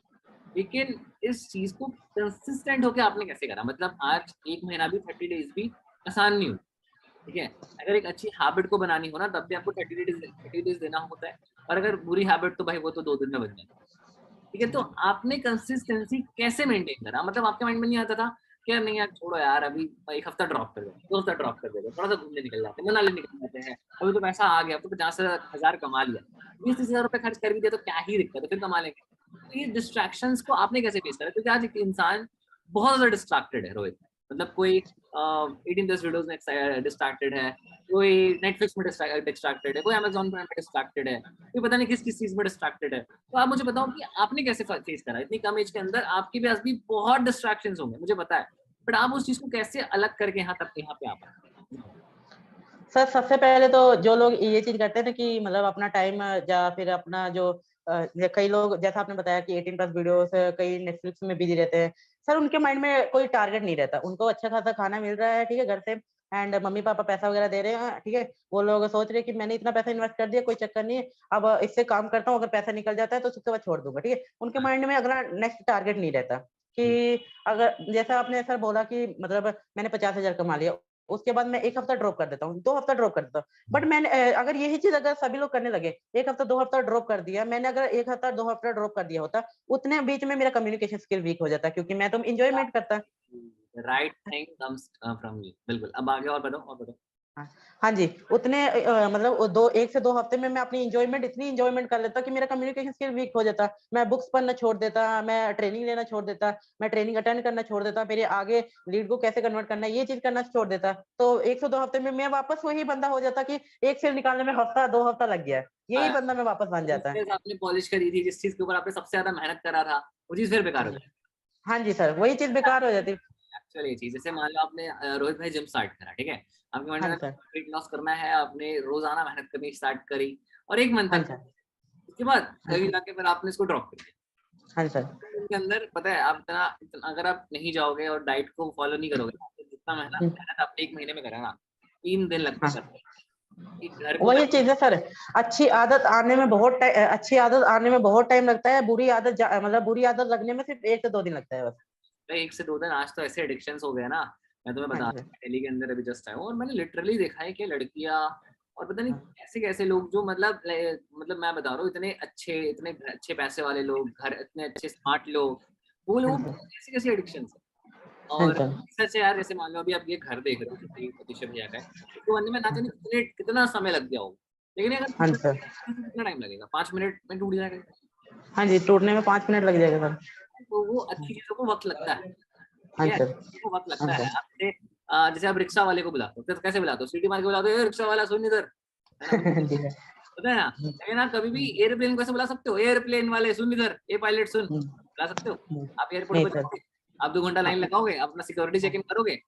लेकिन इस चीज को कंसिस्टेंट होकर आपने कैसे करा, मतलब आज 1 महीना भी, 30 डेज भी आसान नहीं होता, ठीक है। अगर एक अच्छी हैबिट को बनानी हो ना, तब भी आपको 30 डेज देना होता है, और अगर बुरी हैबिट तो भाई वो तो 2 दिन में बन जाती है, ठीक है। तो आपने कंसिस्टेंसी कैसे मेंटेन करा, मतलब आपके माइंड में नहीं आता था कि यार नहीं यार छोड़ो यार, अभी 1 हफ्ता ड्रॉप कर देते, 2 हफ्ता ड्रॉप कर देते, थोड़ा सा घूमने निकल जाते हैं, मनाली निकल जाते हैं, अभी तो पैसा आ गया, अब तो 50,000 कमा लिया, 20-30 हजार रुपए खर्च कर भी दिया तो क्या ही दिक्कत है, फिर कमा लेंगे। तो ये डिस्ट्रैक्शंस को आपने कैसे फेस करा, क्योंकि आज एक इंसान बहुत ज्यादा डिस्ट्रैक्टेड है रोहित, मतलब कोई 18+ वीडियोस में डिस्ट्रैक्टेड है, कोई नेटफ्लिक्स में डिस्ट्रैक्टेड है, कोई अमेजोन प्राइम में डिस्ट्रैक्टेड है, कोई पता नहीं किस किस चीज में डिस्ट्रैक्टेड है। तो आप मुझे बताओ कि आपने कैसे फेस करा, इतनी कम एज के अंदर आपके पास भी बहुत डिस्ट्रैक्शंस होंगे मुझे पता है, बट आप उस चीज को कैसे अलग करके यहाँ तक यहाँ पे आ पाए? सर सबसे पहले तो जो लोग ये चीज़ करते हैं ना कि मतलब अपना टाइम या फिर अपना जो कई लोग जैसा आपने बताया कि 18 प्लस वीडियोस कई नेटफ्लिक्स में बिजी रहते हैं। सर उनके माइंड में कोई टारगेट नहीं रहता। उनको अच्छा खासा खाना मिल रहा है, ठीक है, घर से एंड मम्मी-पापा पैसा वगैरह दे रहे हैं, ठीक है। वो लोग सोच रहे हैं कि मैंने इतना पैसा इन्वेस्ट कर दिया, कोई चक्कर नहीं है। अब इससे काम करता हूँ, अगर पैसा निकल जाता है तो उसके बाद छोड़ दूँगा, ठीक है। उनके माइंड में अगला नेक्स्ट टारगेट नहीं रहता कि अगर जैसा आपने सर बोला कि मतलब मैंने 50,000 कमा लिया, उसके बाद मैं 1 हफ्ता ड्रॉप कर देता हूँ, 2 हफ्ता ड्रॉप कर देता हूँ। बट मैंने अगर यही चीज़ अगर सभी लोग करने लगे, 1 हफ्ता 2 हफ्ता ड्रॉप कर दिया, मैंने अगर 1 हफ्ता 2 हफ्ता ड्रॉप कर दिया होता, उतने बीच में मेरा कम्युनिकेशन स्किल वीक हो जाता क्योंकि मैं तो एन्जॉयमेंट करता। Right thing comes from you, बिल्कुल। अब आगे और बताओ, और बताओ। हाँ, हाँ जी, उतने मतलब वो 2 1 से 2 हफ्ते में मैं अपनी इतनी एन्जॉयमेंट कर लेता कि मेरा कम्युनिकेशन स्किल वीक हो जाता। मैं बुक्स पढ़ना छोड़ देता, मैं ट्रेनिंग लेना छोड़ देता, मैं ट्रेनिंग अटेंड करना छोड़ देता, मेरे आगे लीड को कैसे कन्वर्ट करना है, ये चीज़ करना छोड़ देता। तो 1 से 2 हफ्ते में मैं वापस वही बंदा हो जाता कि एक सेल निकालने में हफ्ता 2 हफ्ता लग गया है। यही बंदा मैं वापस बन जिस जाता। चीज़ आपने पॉलिश करी थी, जिस चीज के ऊपर आपने सबसे ज्यादा मेहनत करा था, वो चीज फिर बेकार हाँ हो जी। गई। हाँ जी सर, वही चीज़ बेकार हो जाती। एक्चुअली ये चीज, जैसे मान लो आपने रोहित भाई जिम स्टार्ट करा, ठीक है, आपके माइंड हाँ में जी सर। वेट लॉस करना है, आपने रोजाना मेहनत करनी स्टार्ट करी और 1 मंथ हाँ तक, जी सर। उसके बाद हाँ कहीं जी। जाके फिर आपने इसको ड्रॉप कर दिया। हाँ जी सर। उनके अंदर पता है आप अगर आप नहीं जाओगे और डाइट को फॉलो नहीं करोगे ना, तो जितना मेहनत हुँ, मेहनत आप 1 महीने में करा ना, 3 दिन लगते हैं हाँ। करने में। कि घर को वही चीज़ है सर, अच्छी आदत आने में बहुत टाइम लगता है, मतलब बुरी आदत लगने में सिर्फ़ 1 से 2 दिन लगता है बस। 1 से 2 दिन, आज तो ऐसे एडिक्शंस हो गए ना, मैं तुम्हें हाँ बता जी रहा सर। हूँ, दिल्ली के अंदर अभी जस्ट आया हूँ और मैंने लिटरली देखा है कि लड़कियाँ और पता नहीं हाँ, कैसे कैसे लोग जो मतलब मैं बता रहा हूँ, इतने अच्छे पैसे वाले लोग, घर इतने अच्छे स्मार्ट लोग, वो हाँ लोग जी सर। कैसे कैसे एडिक्शंस है। हाँ जी और सर। सच है यार, जैसे मान लो अभी आप ये घर देख रहे हो, जैसे प्रतीक्षा भैया का है, उसको बनने में ना जाने कितना समय लग गया होगा, लेकिन अगर हाँ जी सर। कितना टाइम लगेगा, 5 मिनट में टूट जाएगा। हाँ जी, टूटने में 5 मिनट लग जाएगा सर। तो वो अच्छी चीजों को वक्त लगता है, ठीक हाँ जी है, सर। को वक्त हाँ लगता जी है। सर। आप जैसे आप रिक्शा वाले को बुलाते हो, तो कैसे बुलाते हो, सीटी मार के बुलाते हो, "ए रिक्शा वाला सुन इधर", है ना, हाँ जी सर। पता है ना। लेकिन आप कभी भी एयरप्लेन को कैसे बुला सकते हो, एयरप्लेन वाले सुन इधर, ए पायलट सुन, हुँ, बुला सकते हो। हुँ। आप एयरपोर्ट नहीं पर सर। जाओगे, आप 2 घंटा हाँ, लाइन लगाओगे, अपना सिक्योरिटी चेक इन हाँ। करोगे,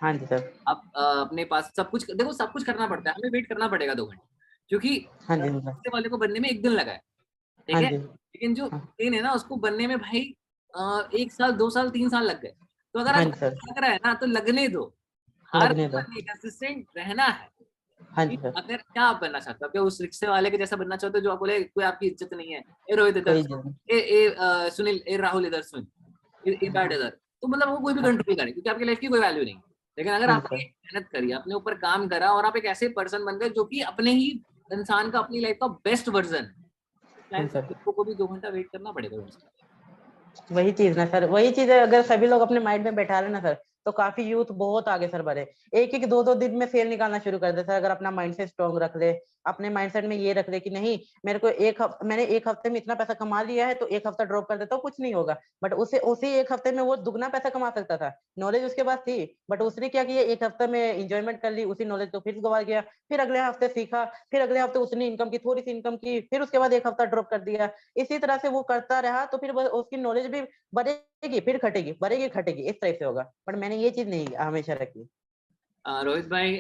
हाँ जी सर। आप अपने पास सब कुछ देखो, सब कुछ करना पड़ता है, हमें वेट करना पड़ेगा 2 घंटे, क्योंकि हाँ जी सर। रिक्शे वाले को बनने में 1 दिन लगा है, ठीक हाँ है, जी। लेकिन जो हाँ, ट्रेन है ना उसको बनने में भाई 1 साल 2 साल 3 साल लग गए। तो अगर आज हाँ जी सर। लग रहा है ना तो लगने दो, हार लगने नहीं दो। माननी, कंसिस्टेंट रहना है। हाँ कि जी सर। अगर क्या आप बनना चाहते हो, क्या उस रिक्शे वाले के जैसा बनना चाहते हो जो आप बोले कोई आपकी इज्जत नहीं है, ए रोहित इधर कोई सुन, इज़्ज़त नहीं। सुनील, ए राहुल इधर सुन, ये बैठ इधर, तो मतलब वो कोई भी हाँ, कंट्रोल करे क्योंकि आपकी लाइफ की कोई वैल्यू नहीं। लेकिन अगर हाँ जी आपने सर। मेहनत करी, अपने ऊपर काम करा और आप एक ऐसे पर्सन बन गए जो कि अपने ही इंसान का अपनी लाइफ का बेस्ट वर्जन, हाँ शायद जी सर। लोगों को भी 2 घंटा वेट करना पड़ेगा उनसे। वही चीज़ ना सर, वही चीज़ अगर सभी लोग अपने माइंड में बैठा लें ना सर, तो काफ़ी यूथ बहुत आगे सर बढ़े। 1-1 2-2 दिन में सेल निकालना शुरू कर दे सर, अगर अपना माइंडसेट स्ट्रॉन्ग रख ले, अपने माइंडसेट में ये रख ले कि नहीं मेरे को मैंने 1 हफ्ते में इतना पैसा कमा लिया है, तो 1 हफ्ता ड्रॉप कर देता हूँ, कुछ नहीं होगा। बट उसे उसी 1 हफ्ते में वो दुगना पैसा कमा सकता था। नॉलेज उसके पास थी, बट उसने क्या किया 1 हफ्ते में एन्जॉयमेंट कर ली, उसी नॉलेज को फिर गँवा गया। फिर अगले हफ्ते सीखा, फिर अगले हफ्ते उतनी इनकम की, थोड़ी-सी इनकम की, फिर उसके बाद 1 हफ्ता ड्रॉप कर दिया। इसी तरह से वो करता रहा, तो फिर वो उसकी नॉलेज भी बढ़ेगी, फिर घटेगी, बढ़ेगी, घटेगी, इस टाइप से होगा। पर मैंने ये चीज़ नहीं हमेशा रखी। रोहित भाई,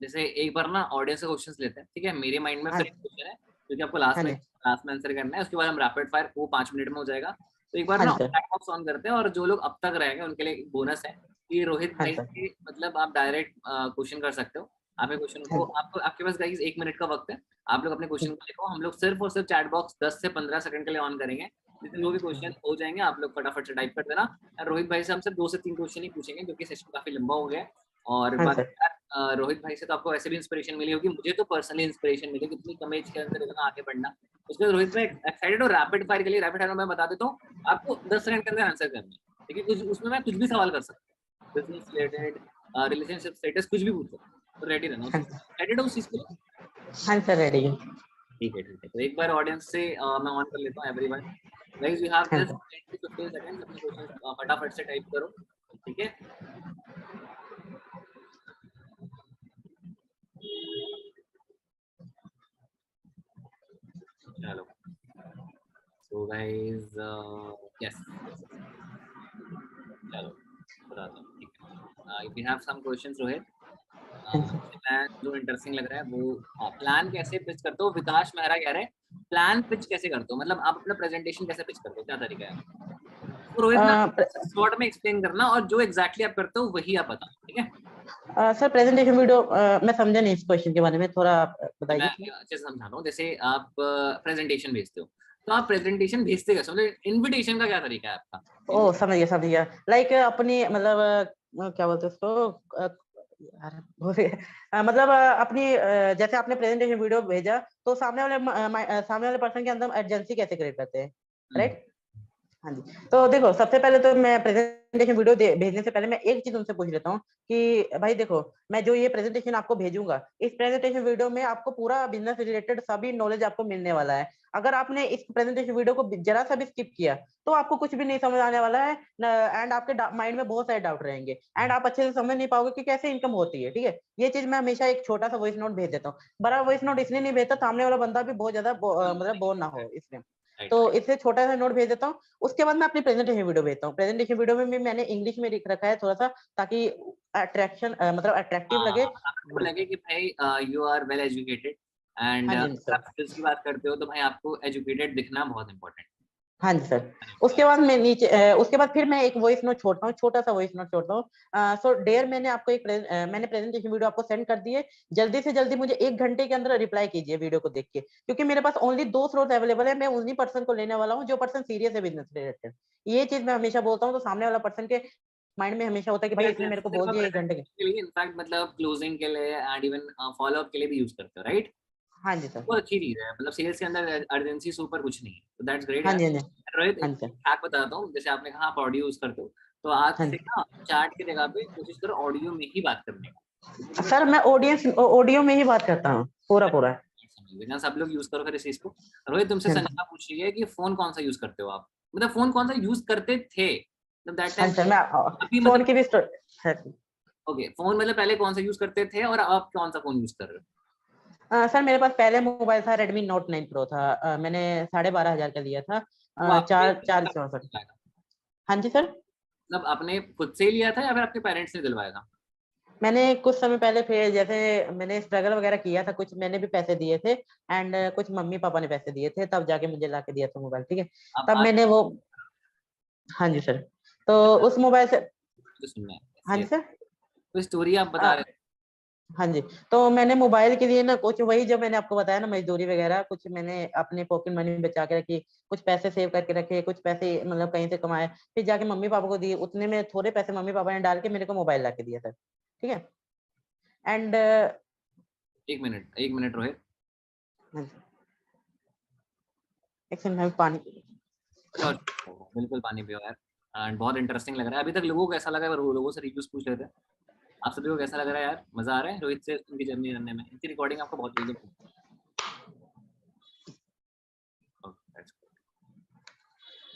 जैसे एक बार ना ऑडियंस से क्वेश्चंस लेते हैं, ठीक है, मेरे माइंड में हाँ, फिर एक क्वेश्चन है क्योंकि आपको हाँ जी। लास्ट में आंसर करना है, उसके बाद हम रैपिड फायर, वो 5 मिनट में हो जाएगा। तो एक बार हाँ ना जी सर। चैट बॉक्स ऑन करते हैं और जो लोग अब तक रहेंगे उनके लिए एक बोनस है कि रोहित हाँ भाई जी सर। से मतलब आप डायरेक्ट क्वेश्चन कर सकते हो। आप क्वेश्चन हाँ को, जी। आपको आपके पास गाइस 1 मिनट का वक्त है, आप लोग अपने क्वेश्चन को लिखो, हम लोग सिर्फ और सिर्फ चैट बॉक्स 10 से 15 सेकंड के लिए ऑन करेंगे, जितने जो भी क्वेश्चन हो जाएंगे आप लोग फटाफट से टाइप कर देना। और रोहित भाई से हम सिर्फ 2 से 3 क्वेश्चन ही पूछेंगे क्योंकि सेशन काफी लंबा हो गया है। और हाँ जी बाकी सर। यार, रोहित भाई से तो आपको वैसे भी इंस्पिरेशन मिली होगी, मुझे तो पर्सनली इंस्पिरेशन मिली कितनी कम एज के अंदर इतना आगे बढ़ना। उसके बाद रोहित भाई एक्साइटेड हो रैपिड फायर के लिए, रैपिड फायर में मैं बता देता हूँ, आपको 10 सेकंड के अंदर आंसर करना है, लेकिन कुछ उसमें मैं कुछ भी सवाल कर सकता हूँ, बिजनेस रिलेटेड, रिलेशनशिप स्टेटस, कुछ भी पूछ सकता हूँ, तो रेडी रहना उस हाँ चीज, जी। एक्साइटेड हो उस चीज के लिए। हाँ जी सर, रेडी है। ठीक है, ठीक है, तो एक बार ऑडियंस से मैं ऑन कर लेता हूँ एवरीवन, गाइस यू हैव हाँ जस्ट जी। 10 to 15 सेकंड्स, अपने क्वेश्चन फटाफट से टाइप करो, ठीक है। चलो, सो गाइस, यस, चलो बताता हूँ, ठीक है। We have some questions Rohit. मैं जो इंटरेस्टिंग लग रहा है वो, हाँ, प्लान कैसे पिच करते हो? विकास मेहरा कह रहे हैं प्लान पिच कैसे करते हो, मतलब आप अपना प्रेजेंटेशन कैसे पिच करते हो, क्या तरीका है? तो रोहित ना शॉर्ट में एक्सप्लेन करना, और जो एग्जैक्टली आप करते हो वही आप बताओ, ठीक है? सर प्रेजेंटेशन वीडियो मैं समझा नहीं इस क्वेश्चन के बारे में, थोड़ा मैं बताइए। अच्छे से समझाता हूँ। जैसे आप प्रेजेंटेशन भेजते हो, तो आप प्रेजेंटेशन भेजते कैसे, मतलब इनविटेशन का क्या तरीका है आपका? ओ समझ गया लाइक अपनी मतलब क्या बोलते हैं उसको यार मतलब अपनी जैसे आपने प्रेजेंटेशन वीडियो भेजा तो सामने वाले पर्सन के अंदर अर्जेंसी कैसे क्रिएट करते हैं, राइट? हाँ जी। तो देखो सबसे पहले तो मैं प्रेजेंटेशन वीडियो भेजने से पहले मैं एक चीज उनसे पूछ लेता हूँ कि भाई देखो मैं जो ये प्रेजेंटेशन आपको भेजूंगा, इस प्रेजेंटेशन वीडियो में आपको पूरा बिजनेस रिलेटेड सभी नॉलेज आपको मिलने वाला है। अगर आपने इस प्रेजेंटेशन वीडियो को जरा सा भी स्किप किया तो आपको कुछ भी नहीं समझ आने वाला है एंड आपके माइंड में बहुत सारे डाउट रहेंगे एंड आप अच्छे से समझ नहीं पाओगे कि कैसे इनकम होती है, ठीक है? ये चीज मैं हमेशा एक छोटा सा वॉइस नोट भेज देता हूँ। बड़ा वॉइस नोट इसलिए नहीं भेजता, सामने वाला बंदा भी बहुत ज्यादा मतलब बोर ना हो इसलिए। राइट, तो राइट। इससे छोटा सा नोट भेज देता हूँ। उसके बाद मैं अपनी प्रेजेंटेशन वीडियो भेजता हूँ। प्रेजेंटेशन वीडियो में भी मैंने इंग्लिश में लिख रखा है थोड़ा सा, ताकि अट्रैक्शन मतलब अट्रैक्टिव लगे। आपको लगे कि भाई you are well educated, and हाँ जी आप सर। स्किल्स की बात करते हो तो भाई आपको एजुकेटेड दिखना बहुत इंपॉर्टेंट हाँ जी सर। है। उसके बाद मैं नीचे उसके बाद फिर मैं एक वॉइस नोट छोड़ता हूँ, छोटा सा वॉइस नोट छोड़ता हूँ। सो डेयर मैंने आपको मैंने प्रेजेंटेशन वीडियो आपको सेंड कर दी है। जल्दी से जल्दी मुझे 1 घंटे के अंदर रिप्लाई कीजिए वीडियो को देख के, क्योंकि मेरे पास ओनली 2 स्लॉट अवेलेबल है। मैं उन्हीं पर्सन को लेने वाला हूँ जो पर्सन सीरियस है बिजनेस रिलेटेड। ये चीज मैं हमेशा बोलता हूँ, तो सामने वाला पर्सन के माइंड में हमेशा होता है कि भाई इसने मेरे को बोल सिर्फ आप दिया 1 घंटे के। प्रेजेंटेशन के लिए, इनफैक्ट मतलब क्लोजिंग के लिए एंड इवन फॉलो अप के लिए भी यूज करते हो, राइट? हाँ जी सर। वो अच्छी चीज है, मतलब सेल्स के अंदर अर्जेंसी सुपर कुछ नहीं है, तो दैट्स ग्रेट हाँ यार। जी हाँ जी। रोहित, हाँ एक जी सर। हैक बताता हूँ। जैसे आपने कहा आप ऑडियो यूज करते हो, तो आज हाँ से जी ना चैट की जगह पे कोशिश करो ऑडियो में ही बात करने का, क्योंकि देखो सर, मैं ऑडियो में ही बात करता हूँ पूरा पूरा। समझिए सब लोग यूज करो फिर इस चीज को। रोहित, तुमसे हाँ संजना पूछ रही है कि फोन कौन सा यूज करते हो आप, मतलब फोन कौन सा यूज करते थे, मतलब दैट हाँ टाइम, सर, मैं अभी फोन मतलब, की भी सर। ओके, फोन मतलब पहले कौन सा यूज करते थे और अब कौन सा फोन यूज कर रहे हो? सर मेरे पास पहले मोबाइल था Redmi Note 9 Pro था। मैंने 12,500 का लिया था। वो आपने चार चार 64। दिलवाया था? हाँ जी सर। मतलब आपने खुद से ही लिया था या फिर आपके पेरेंट्स ने दिलवाया था? मैंने कुछ समय पहले फिर जैसे मैंने स्ट्रगल वगैरह किया था, कुछ मैंने भी पैसे दिए थे एंड कुछ मम्मी पापा ने पैसे दिए थे, तब जाके मुझे ला के दिया था मोबाइल, ठीक है? अब तब आज मैंने वो, हाँ जी सर। तो उस मोबाइल से, तो सुनना है, हाँ जी yes, सर। तो स्टोरी आप बता रहे हाँ जी। तो मैंने मोबाइल के लिए ना कुछ वही जो मैंने आपको बताया ना, मजदूरी वगैरह कुछ मैंने अपने पॉकेट मनी में बचा के रखी, कुछ पैसे सेव करके रखे, कुछ पैसे मतलब कहीं से कमाए, फिर जाके मम्मी पापा को दिए। उतने में थोड़े पैसे मम्मी पापा ने डाल के मेरे को मोबाइल ला के दिया था, ठीक है? एंड थे। एक मिनट रोहित। एक सेकंड में पानी। श्योर, बिल्कुल पानी पियो यार। एंड बहुत इंटरेस्टिंग लग रहा है। अभी तक लोगों को कैसा लगा है, लोगों से रिव्यूज पूछ लेते हैं। आप सभी को कैसा लग रहा है यार, मजा आ रहा है रोहित से उनकी जर्नी करने में? इनकी रिकॉर्डिंग आपको बहुत जल्दी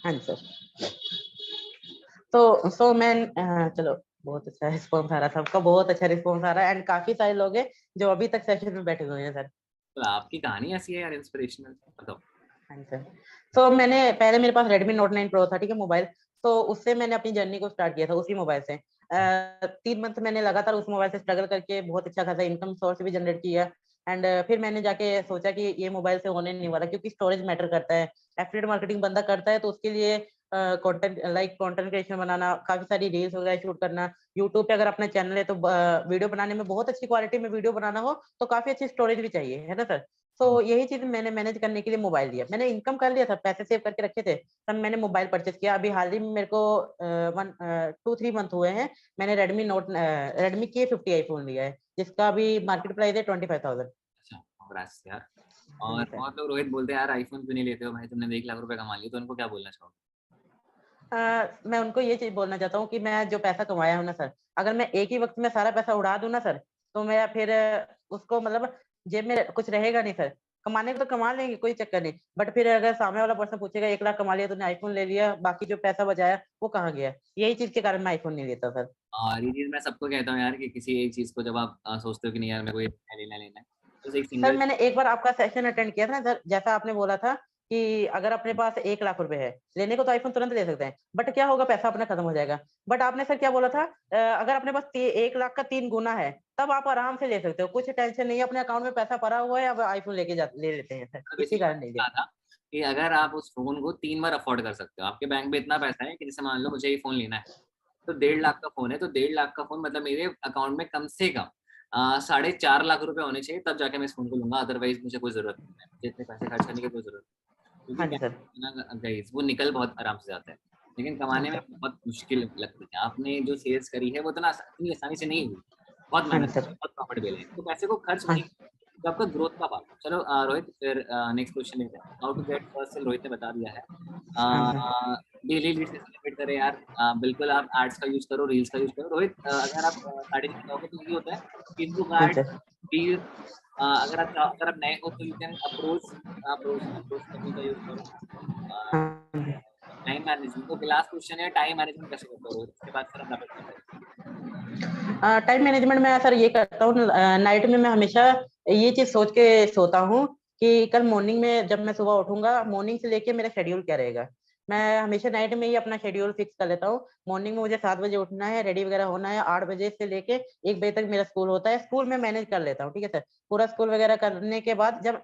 हाँ जी सर। तो सो मैं चलो, बहुत अच्छा रिस्पॉन्स आ रहा है, सबका बहुत अच्छा रिस्पॉन्स आ रहा है एंड काफी सारे लोग हैं जो अभी तक सेशन में बैठे हुए हैं सर। तो आपकी कहानी ऐसी है यार, इंस्पिरेशनल, बताओ। हाँ जी सर। तो मैंने पहले मेरे पास Redmi Note 9 Pro था, ठीक है, मोबाइल। तो उससे मैंने अपनी जर्नी को स्टार्ट किया था उसी मोबाइल से। 3 मंथ मैंने लगातार उस मोबाइल से स्ट्रगल करके बहुत अच्छा खासा इनकम सोर्स भी जनरेट किया एंड फिर मैंने जाके सोचा कि ये मोबाइल से होने नहीं वाला, क्योंकि स्टोरेज मैटर करता है। एफिलिएट मार्केटिंग बंदा करता है तो उसके लिए कंटेंट क्रिएशन बनाना, काफी सारी रील्स वगैरह शूट करना, यूट्यूब पे अगर अपना चैनल है तो वीडियो बनाने में बहुत अच्छी क्वालिटी में वीडियो बनाना हो तो काफी अच्छी स्टोरेज भी चाहिए, है ना सर? तो यही चीज मैंने मैनेज करने के लिए मोबाइल लिया। मैंने इनकम कर लिया था, पैसे सेव करके रखे थे, तब मैंने मोबाइल परचेज किया। अभी हाल ही में मेरे को 2-3 मंथ हुए हैं, मैंने Redmi K50 फोन लिया है, जिसका अभी मार्केट प्राइस है 25,000। अच्छा, कांग्रेस यार। हाँ और जी सर। बहुत लोग रोहित बोलते हैं यार आईफोन क्यों नहीं लेते हो भाई, तुमने 1 लाख रुपए कमा लिए, तो उनको क्या बोलना चाहोगे? मैं उनको ये चीज बोलना चाहता हूँ कि मैं जो पैसा कमाया हूँ ना सर, अगर मैं एक ही वक्त में सारा पैसा उड़ा दूं ना सर, तो मेरा फिर उसको मतलब जेब में कुछ रहेगा नहीं सर। कमाने को तो कमा लेंगे, कोई चक्कर नहीं, बट फिर अगर सामने वाला पर्सन पूछेगा 1 लाख कमा लिया तूने, आईफोन ले लिया, बाकी जो पैसा बचाया वो कहाँ गया? यही चीज के कारण मैं आईफोन नहीं लेता सर। और ये चीज मैं सबको कहता हूँ यार, कि किसी एक चीज को जब आप सोचते हो कि नहीं यार मेरे को ये लेना लेना है, बस एक सर सिंगल। मैंने एक बार आपका सेशन अटेंड किया था ना सर, जैसा आपने बोला था कि अगर अपने पास 1 लाख रुपए है, लेने को तो आईफोन तुरंत ले सकते हैं, बट क्या होगा, पैसा अपना खत्म हो जाएगा। बट आपने सर क्या बोला था, अगर अपने पास 1 लाख का 3 गुना है, तब आप आराम से ले सकते हो, कुछ टेंशन नहीं है, अपने अकाउंट में पैसा पड़ा हुआ है, अब आईफोन ले लेते हैं सर, इसी बेसिकली कारण नहीं लिया। कहा था कि अगर आप उस फोन को 3 बार अफोर्ड कर सकते हो, आपके बैंक में इतना पैसा है कि जैसे मान लो मुझे ये फोन लेना है, तो 1.5 लाख का फोन है, तो 1.5 लाख का फोन मतलब मेरे अकाउंट में कम से कम 4.5 लाख रुपए होने चाहिए, तब जाके मैं इस फोन को लूंगा, अदरवाइज मुझे कोई जरूरत नहीं है, मुझे इतने पैसे खर्च करने की कोई जरूरत नहीं, क्योंकि हाँ जी क्या सर। है ना गाइस, वो निकल बहुत आराम से जाता है, लेकिन हाँ कमाने में सर। बहुत मुश्किल लगती है। आपने जो सेल्स करी है वो इतना इतनी आसानी से नहीं हुई, बहुत हाँ जी मेहनत सर। है, बहुत प्रॉफिटेबल है, तो पैसे को खर्च हाँ। वहीं, तो आपका ग्रोथ का पार्ट। चलो रोहित, फिर नेक्स्ट क्वेश्चन लेते हैं। How to get first sale, Rohit ने बता दिया है। हाँ जी सर। डेली लीड से सेलिब्रेट करें यार। बिल्कुल आप एड्स का यूज करो, रील्स का यूज करो। रोहित, अगर आप स्टार्टिंग में जाओगे तो ये होता है फेसबुक हाँ जी एड्स, सर। रील्स। अगर आप नए हो तो यू कैन अप्रोच करने का यूज करो। हाँ जी। Time management, okay last question है, टाइम मैनेजमेंट कैसे करते हो रोहित? इसके बाद फिर हम रैपिड फायर करेंगे। टाइम मैनेजमेंट में सर ये करता हूँ, नाइट में मैं हमेशा ये चीज सोच के सोता हूँ कि कल मॉर्निंग में जब मैं सुबह उठूंगा, मॉर्निंग से लेके मेरा शेड्यूल क्या रहेगा। मैं हमेशा नाइट में ही अपना शेड्यूल फिक्स कर लेता हूँ। मॉर्निंग में मुझे 7 बजे उठना है, रेडी वगैरह होना है, 8 बजे से लेके 1 बजे तक मेरा स्कूल होता है। स्कूल में मैनेज कर लेता हूँ, ठीक है सर। पूरा स्कूल वगैरह करने के बाद जब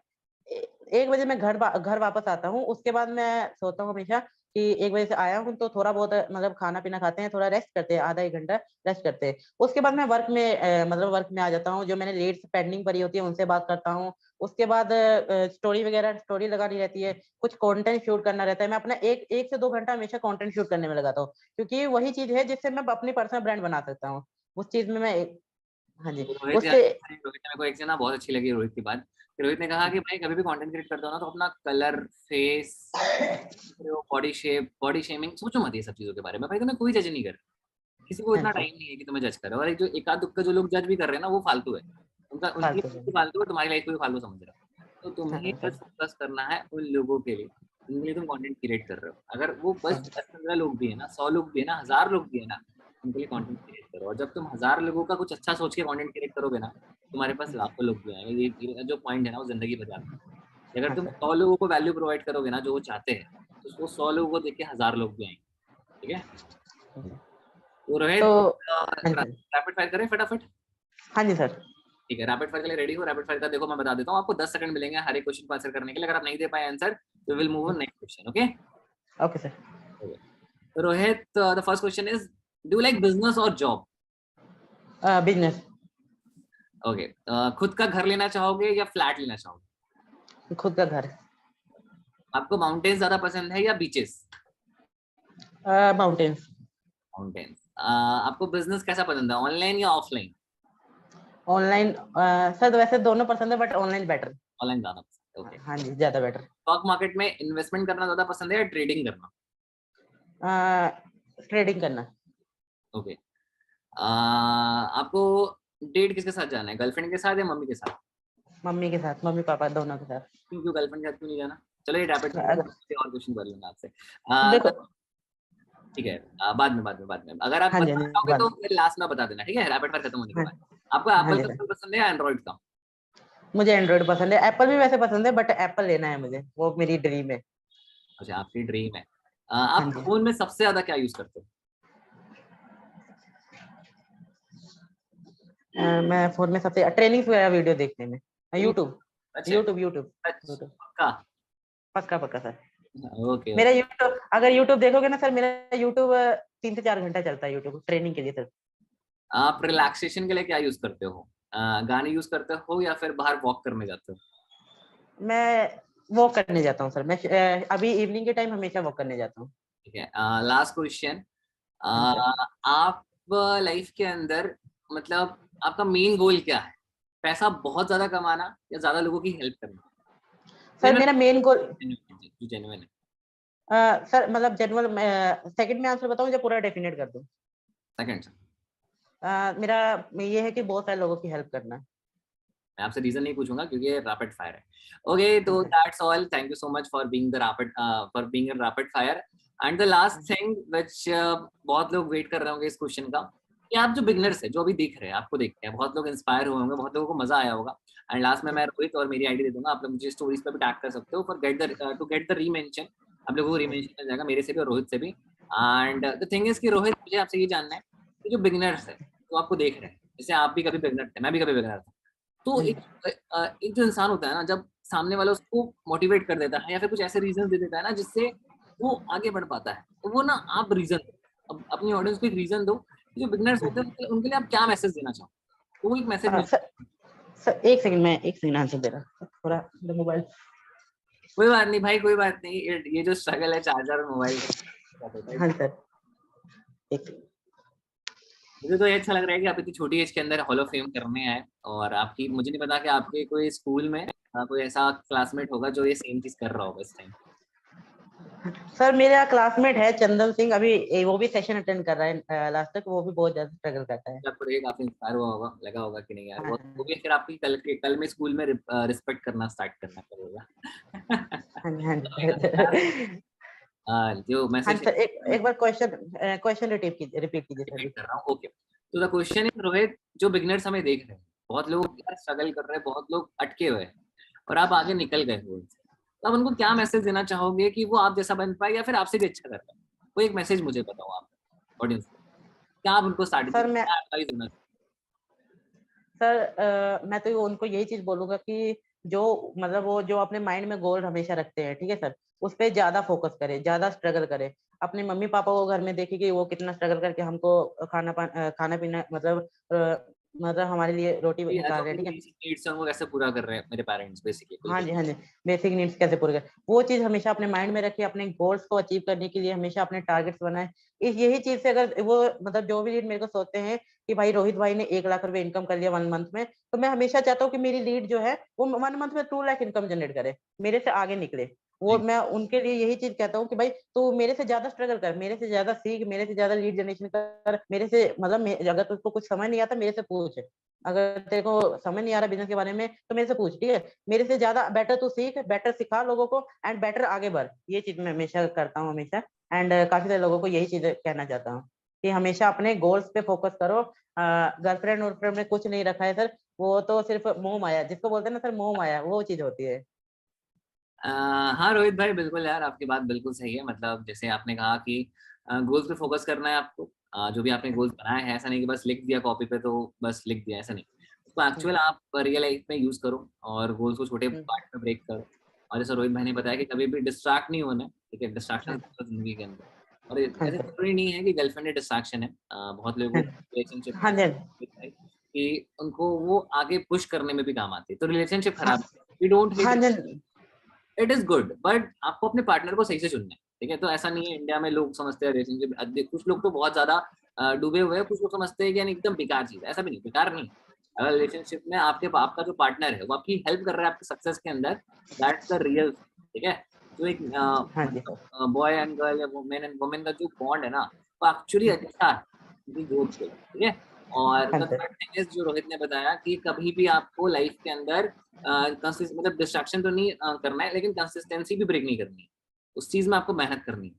1 बजे मैं घर वापस आता हूँ, उसके बाद मैं सोता हूँ हमेशा कि 1 बजे से आया हूँ तो थोड़ा बहुत मतलब खाना पीना खाते हैं, थोड़ा रेस्ट करते हैं, आधा 1 घंटा रेस्ट करते हैं। उसके बाद मैं मतलब वर्क में आ जाता हूँ, जो मैंने लीड्स पेंडिंग पड़ी होती है उनसे बात करता हूँ। उसके बाद स्टोरी लगानी रहती है, कुछ कंटेंट शूट करना रहता है। मैं अपना 1 से 2 घंटा हमेशा कंटेंट शूट करने में लगाता हूँ, क्योंकि वही चीज़ है जिससे मैं अपनी पर्सनल ब्रांड बना सकता हूँ। उस चीज़ में मैं हाँ जी, तो रोहित उससे रोहित ने मेरे को एक से ना बहुत अच्छी लगी रोहित की बात, कि रोहित ने कहा कि भाई कभी भी कंटेंट क्रिएट करते हो ना, तो अपना कलर, फेस, बॉडी शेमिंग सोचो मत ये सब चीजों के बारे में। भाई तुम्हें कोई जज नहीं कर, किसी को हाँ इतना जी, टाइम नहीं है कि तुम्हें जज करे। और एक जो एकाध दुक्का जो लोग जज भी कर रहे हैं ना, वो फालतू है, उनकी फालतू लाइफ है। भी फालतू है, तुम्हारी लाइफ को भी फालतू समझ रहे हो। तो हाँ तुम्हें बस सर। फोकस करना है उन लोगों के लिए जिनके लिए तुम कंटेंट क्रिएट कर रहे हो। अगर वो बस हाँ जी, 10-15 लोग भी है ना, 100 लोग भी है ना, 1000 लोग भी है ना, उनके लिए कंटेंट क्रिएट करो। और जब तुम 1000 लोगों का कुछ अच्छा सोच के कंटेंट क्रिएट करोगे ना, तुम्हारे पास लाखों लोग भी आएंगे। ये जो पॉइंट है ना, वो जिंदगी बदल देगा। अगर हाँ तुम सर। 100 लोगों को वैल्यू प्रोवाइड करोगे ना, जो वो चाहते हैं, तो वो 100 लोगों को देख के 1000 लोग भी आएंगे। ठीक है, तो तो रोहित हाँ जी सर। रैपिड फायर करें फटाफट। हाँ जी सर। ठीक है, रैपिड फायर के लिए रेडी हो? रैपिड फायर का देखो मैं बता देता हूँ आपको, 10 सेकंड मिलेंगे हर एक क्वेश्चन को आंसर करने के लिए। अगर आप नहीं दे पाए आंसर, तो will move on next question. Okay, okay sir. तो Rohit, the first question is, do you like business और जॉब? बिजनेस। ओके, खुद का घर लेना चाहोगे या फ्लैट लेना चाहोगे? खुद का घर। आपको माउंटेन्स ज्यादा पसंद है या बीचेस? माउंटेन्स। माउंटेन्स। आपको बिजनेस कैसा पसंद है, ऑनलाइन या ऑफलाइन? ऑनलाइन। सर वैसे दोनों पसंद है, बट ऑनलाइन बेटर। ऑनलाइन ज्यादा पसंद है, ओके। हाँ जी, ज्यादा बेटर। स्टॉक मार्केट में इन्वेस्टमेंट करना ज्यादा पसंद है या ट्रेडिंग करना? ट्रेडिंग करना। ओके, आपको डेट किसके साथ जाना है, गर्लफ्रेंड के साथ या मम्मी के साथ? मम्मी के साथ, मम्मी पापा दोनों के साथ। क्यों क्यों गर्लफ्रेंड के साथ क्यों नहीं जाना? चलो ये रैपिड फायर अगर और क्वेश्चन कर लूंगा आपसे। देखो। ठीक है, बाद में अगर आप हाँ जी, हाँ बताना जी, चाहोगे बात। तो फिर लास्ट में बता देना, ठीक है, रैपिड फायर खत्म होने के हाँ। बाद। आपको हाँ एप्पल जी का सर। फोन पसंद है या एंड्रॉइड का? मुझे एंड्रॉइड पसंद है, एप्पल भी वैसे पसंद है, बट एप्पल लेना है मुझे, वो मेरी ड्रीम है। अच्छा, आपकी ड्रीम है। हाँ आप जी। फोन में सबसे ज्यादा क्या यूज करते हो? मैं फोन में सबसे ट्रेनिंग वगैरह वीडियो देखने में, यूट्यूब। अच्छा, यूट्यूब यूट्यूब। अच्छा, यूट्यूब। पक्का। पक्का पक्का सर। ओके मेरा ओके। यूट्यूब, अगर यूट्यूब देखोगे ना सर, मेरा यूट्यूब 3 से 4 घंटा चलता है यूट्यूब ट्रेनिंग के लिए सर। आप रिलैक्सेशन के लिए क्या यूज करते हो? गाने यूज करते हो या फिर बाहर वॉक करने जाते हो? मैं वॉक करने जाता हूँ सर। मैं अभी इवनिंग के टाइम हमेशा वॉक करने जाता हूँ। ठीक है, लास्ट क्वेश्चन। हाँ जी सर। आप लाइफ के अंदर, मतलब आपका मेन गोल क्या है? पैसा बहुत ज्यादा कमाना या ज्यादा लोगों की हेल्प करना? सर मेरा मेन गोल, जेन्युइन है। सर मतलब जनरल, सेकंड में आंसर बताऊं या पूरा डेफिनेट कर दूं? सेकंड। मेरा ये है कि बहुत सारे लोगों की हेल्प करना। मैं आपसे रीजन नहीं पूछूंगा क्योंकि ये रैपिड फायर है। ओके, हाँ तो sir. That's all, thank you so much for being the rapid fire. And the last thing which बहुत लोग वेट कर रहे होंगे इस क्वेश्चन का, कि आप जो बिगनर्स है, जो अभी देख रहे हैं, आपको देख रहे हैं, बहुत लोग इंस्पायर हुए होंगे, बहुत लोगों को मजा आया होगा। एंड लास्ट में मैं रोहित और मेरी आईडी दे दूंगा, आप लोग मुझे स्टोरीज पे भी टैग कर सकते हो फॉर गेट द रीमेंशन। आप लोगों को रीमेंशन मिल जाएगा मेरे से भी और रोहित से भी। एंड द थिंग इज कि रोहित, मुझे आपसे ये जानना है कि जो बिगनर्स है, जो आपको देख रहे हैं, जैसे आप भी कभी बिगनर थे, मैं भी कभी बिगनर था, तो एक जो इंसान होता है ना, जब सामने वाला उसको मोटिवेट कर देता है या फिर कुछ ऐसे रीजन दे देता है ना जिससे वो आगे बढ़ पाता है, तो वो ना आप रीजन दो, अब अपनी ऑडियंस को एक रीजन दो। जो बिगनर्स होते हैं उनके लिए आप क्या मैसेज देना चाहो, तो वो एक मैसेज मिल। सर एक सेकंड, मैं एक सेकंड आंसर दे रहा हूँ थोड़ा, मोबाइल। कोई बात नहीं भाई, कोई बात नहीं, ये जो स्ट्रगल है चार्जर और मोबाइल का, हाँ सर, एक सेकंड। मुझे तो ये अच्छा लग रहा है कि आप इतनी छोटी एज के अंदर हॉल ऑफ फेम करने आए। और आपकी, मुझे नहीं पता कि आपके कोई स्कूल में कोई ऐसा क्लासमेट होगा जो ये सेम चीज कर रहा होगा इस टाइम। सर मेरा क्लासमेट है चंदन सिंह, अभी वो भी सेशन अटेंड कर रहा है लास्ट तक, वो भी बहुत ज्यादा स्ट्रगल करता है। आपको ये काफी इंस्पायर हुआ होगा, लगा होगा कि नहीं यार, हाँ वो भी फिर आपकी कल में स्कूल में रिस्पेक्ट करना स्टार्ट करना पड़ेगा। हाँ हाँ जी। जो हाँ जी मैसेज सर, एक बार क्वेश्चन क्वेश्चन रिपीट कीजिए सर। रिपीट कर रहा हूँ, ओके। तो द क्वेश्चन इज रोहित, जो बिगनर्स हमें देख रहे हैं, बहुत लोग यार स्ट्रगल कर रहे हैं, बहुत लोग अटके हुए हैं, और आप आगे निकल गए हो उनसे, तो आप उनको क्या मैसेज देना चाहोगे कि वो आप जैसा बन पाए या फिर आपसे भी अच्छा कर पाए? वो एक मैसेज मुझे बताओ आप ऑडियंस को, क्या आप उनको सर मैं क्या एडवाइस देना? मैं तो उनको यही चीज बोलूंगा कि जो मतलब वो जो अपने माइंड में गोल हमेशा रखते हैं, ठीक है सर, उस पर ज्यादा फोकस करे, ज्यादा स्ट्रगल करे। अपने मम्मी पापा को घर में देखे कि वो कितना स्ट्रगल करके हमको खाना पीना मतलब हमारे लिए रोटी निकाल जो रहे हैं, मेरी ठीक है। बेसिक नीड्स हैं वो कैसे पूरा कर रहे हैं मेरे पेरेंट्स, बेसिकली हाँ बिल्कुल। जी, हाँ जी, बेसिक नीड्स कैसे पूरे करें, वो चीज हमेशा अपने माइंड में रखिए, अपने गोल्स को अचीव करने के लिए हमेशा अपने टारगेट्स बनाए। इस यही चीज से अगर वो मतलब जो भी लीड मेरे को सोचते हैं कि भाई रोहित भाई ने 1 लाख रुपए इनकम कर लिया 1 मंथ में, तो मैं हमेशा चाहता हूँ कि मेरी लीड जो है वो 1 मंथ में 2 लाख इनकम जनरेट करे, मेरे से आगे निकले। वो मैं उनके लिए यही चीज कहता हूँ कि भाई तू मेरे से ज्यादा स्ट्रगल कर, मेरे से ज्यादा सीख, मेरे से ज्यादा लीड जनरेशन कर, मेरे से मतलब अगर तुझको कुछ समझ नहीं आता मेरे से पूछ, अगर तेरे को समझ नहीं आ रहा बिजनेस के बारे में तो मेरे से पूछ, ठीक है। मेरे से ज्यादा बेटर तू सीख, बेटर सिखा लोगों को, एंड बेटर आगे बढ़। ये चीज मैं हमेशा करता हूँ हमेशा। एंड काफी सारे लोगों को यही चीज कहना चाहता हूँ कि हमेशा अपने गोल्स पे फोकस करो। गर्लफ्रेंड वर्लफ्रेंड में कुछ नहीं रखा है सर, वो तो सिर्फ मोह माया, जिसको बोलते हैं ना सर मोह माया, वो चीज होती है। हाँ रोहित भाई, बिल्कुल यार, आपकी बात बिल्कुल सही है। मतलब जैसे आपने कहा कि गोल्स पे फोकस करना है आपको। जो भी आपने गोल्स बनाए हैं, ऐसा नहीं कि बस लिख दिया कॉपी पे तो बस लिख दिया, ऐसा नहीं। उसको एक्चुअल आप रियल लाइफ में यूज करो और गोल्स को छोटे पार्ट में ब्रेक करो। और जैसे रोहित भाई ने बताया कि कभी भी डिस्ट्रैक्ट नहीं होना है, ठीक है, डिस्ट्रैक्शन जिंदगी के अंदर। और हाँ ऐसे सर, जरूरी नहीं है कि गर्लफ्रेंड डिस्ट्रैक्शन है। बहुत लोगों को रिलेशनशिप हाँ में जी, कि उनको वो आगे पुश करने में भी काम आती है, तो रिलेशनशिप खराब है, वी डोंट हाँ हेट, जी, इट इज गुड, बट आपको अपने पार्टनर को सही से चुनना है, ठीक है। तो ऐसा नहीं है, इंडिया में लोग समझते हैं रिलेशनशिप, कुछ लोग तो बहुत ज्यादा डूबे हुए हैं, कुछ लोग समझते हैं कि यानी एकदम बेकार चीज है। ऐसा भी नहीं, बेकार नहीं। अगर रिलेशनशिप में आपका जो पार्टनर है वो आपकी हेल्प कर रहा है आपके सक्सेस के अंदर, दैट्स द रियल, ठीक है। जो एक हाँ जी, मतलब बॉय एंड गर्ल या वुमेन एंड वुमेन का जो बॉन्ड है ना, वो एक्चुअली अच्छा है उनकी ग्रोथ के लिए, ठीक है। और हाँ the sir, third thing is, जो रोहित ने बताया कि कभी भी आपको लाइफ के अंदर मतलब डिस्ट्रैक्शन तो नहीं करना है, लेकिन कंसिस्टेंसी भी ब्रेक नहीं करनी है, उस चीज में आपको मेहनत करनी है,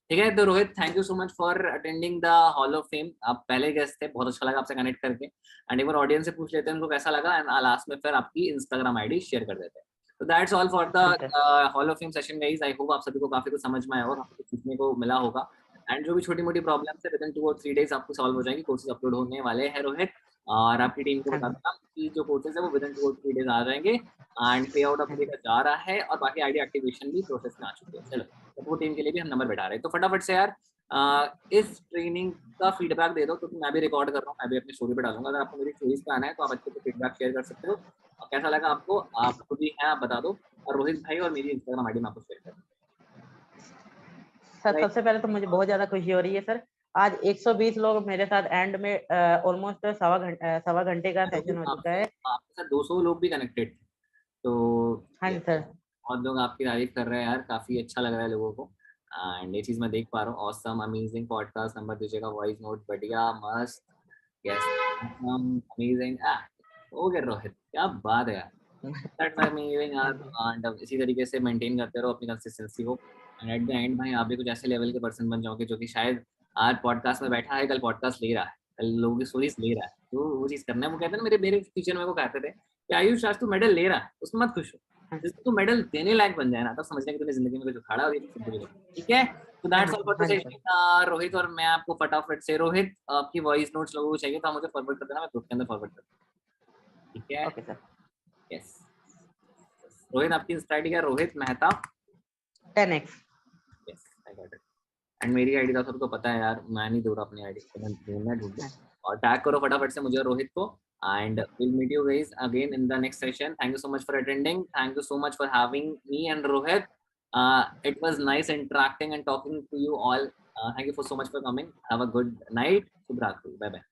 ठीक है। तो Rohit, thank you so much for attending the hall of fame. आप पहले गेस्ट थे, बहुत अच्छा लगा आपसे कनेक्ट करके। एंड एक बार ऑडियंस से पूछ लेते हैं उनको कैसा लगा, एंड लास्ट में फिर आपकी इंस्टाग्राम आईडी शेयर कर देते हैं। तो दैट्स ऑल फॉर द हाँ sir, hall of fame session guys. I hope आप सभी को काफी कुछ समझ में आया होगा, काफी कुछ सीखने को मिला होगा। एंड जो भी छोटी मोटी प्रॉब्लम्स है, विद इन 2 और 3 डेज आपको सॉल्व हो जाएंगी, कोर्सेज अपलोड होने वाले हैं रोहित। और आपकी टीम को हाँ बता सर, दूंगा कि जो कोर्सेज है वो विद इन 2 और 3 डेज आ जाएंगे। एंड पे आउट हाँ अभी का जा रहा है और बाकी आईडी एक्टिवेशन भी प्रोसेस में आ चुकी है। चलो, तो वो टीम के लिए भी हम नंबर बैठा रहे हैं, तो फटाफट से यार इस ट्रेनिंग का फीडबैक दे दो, क्योंकि मैं भी रिकॉर्ड कर रहा हूँ, मैं भी अपनी स्टोरी पे डालूंगा। अगर आपको मेरी स्टोरीज पे आना है तो आप अच्छे से फीडबैक शेयर कर सकते हो। और कैसा लगा आपको, आप खुद ही हैं, आप बता दो। और रोहित भाई और मेरी इंस्टाग्राम आईडी में आपको शेयर कर सर दूँ। सबसे पहले तो मुझे बहुत ज्यादा खुशी हो रही है सर। आज 120 लोग मेरे साथ एंड में ऑलमोस्ट सवा घंटे का सेशन हो चुका आपसे है। आपके साथ 200 लोग भी कनेक्टेड थे, तो हाँ ये जी सर, बहुत लोग आपकी तारीफ कर रहे हैं यार, काफी अच्छा लग रहा है लोगों को। एंड ये चीज मैं देख पा रहा हूँ। ऑसम, अमेजिंग पॉडकास्ट, नंबर दीजिएगा, वॉइस नोट बढ़िया, मस्त, यस, अमेजिंग। हो गया रोहित, क्या बात है यार, दैट्स अमेजिंग हाँ यार। जी, एंड इसी तरीके से मेंटेन करते रहो अपनी कंसिस्टेंसी को। एंड एट द एंड भाई, आप भी कुछ ऐसे लेवल के पर्सन बन जाओगे जो कि शायद आज पॉडकास्ट में बैठा है, कल पॉडकास्ट ले रहा है, लोगों की स्टोरीज ले रहा है, तो वो चीज करना है। वो कहते हैं ना, मेरे टीचर मेरे को कहते थे कि आयुष आज तू मेडल ले रहा है उसमें मत खुश हो, जिस तू मेडल देने लायक बन जाए ना, तब समझने की तूने जिंदगी में कुछ उखाड़ा और ये चीज़ बुरी लगी। ठीक है, तो हाँ दैट्स जी ऑल सर, फॉर द हाँ जी सर। सेशन। रोहित और मैं आपको फटाफट से, रोहित आपकी वॉइस नोट्स लोगों को चाहिए तो आप मुझे फॉरवर्ड कर देना, मैं ग्रुप के अंदर फॉरवर्ड कर दूँ। ठीक है, ओके सर। यस। रोहित आपकी इंस्टा आईडी क्या है? Rohit Mehta. 10x। Yes, I got it. And मेरी आईडी का सबको पता है यार, मैं नहीं दूंगा अपनी आईडी, तो मैं ढूंढ लूँ। हाँ, और टैग करो फटाफट से मुझे और रोहित को। And will meet you guys again in the next session. Thank you so much for attending, thank you so much for having me and Rohit. It was nice interacting and talking to you all. Thank you for so much for coming. Have a good night. Shubh Ratri. Bye bye.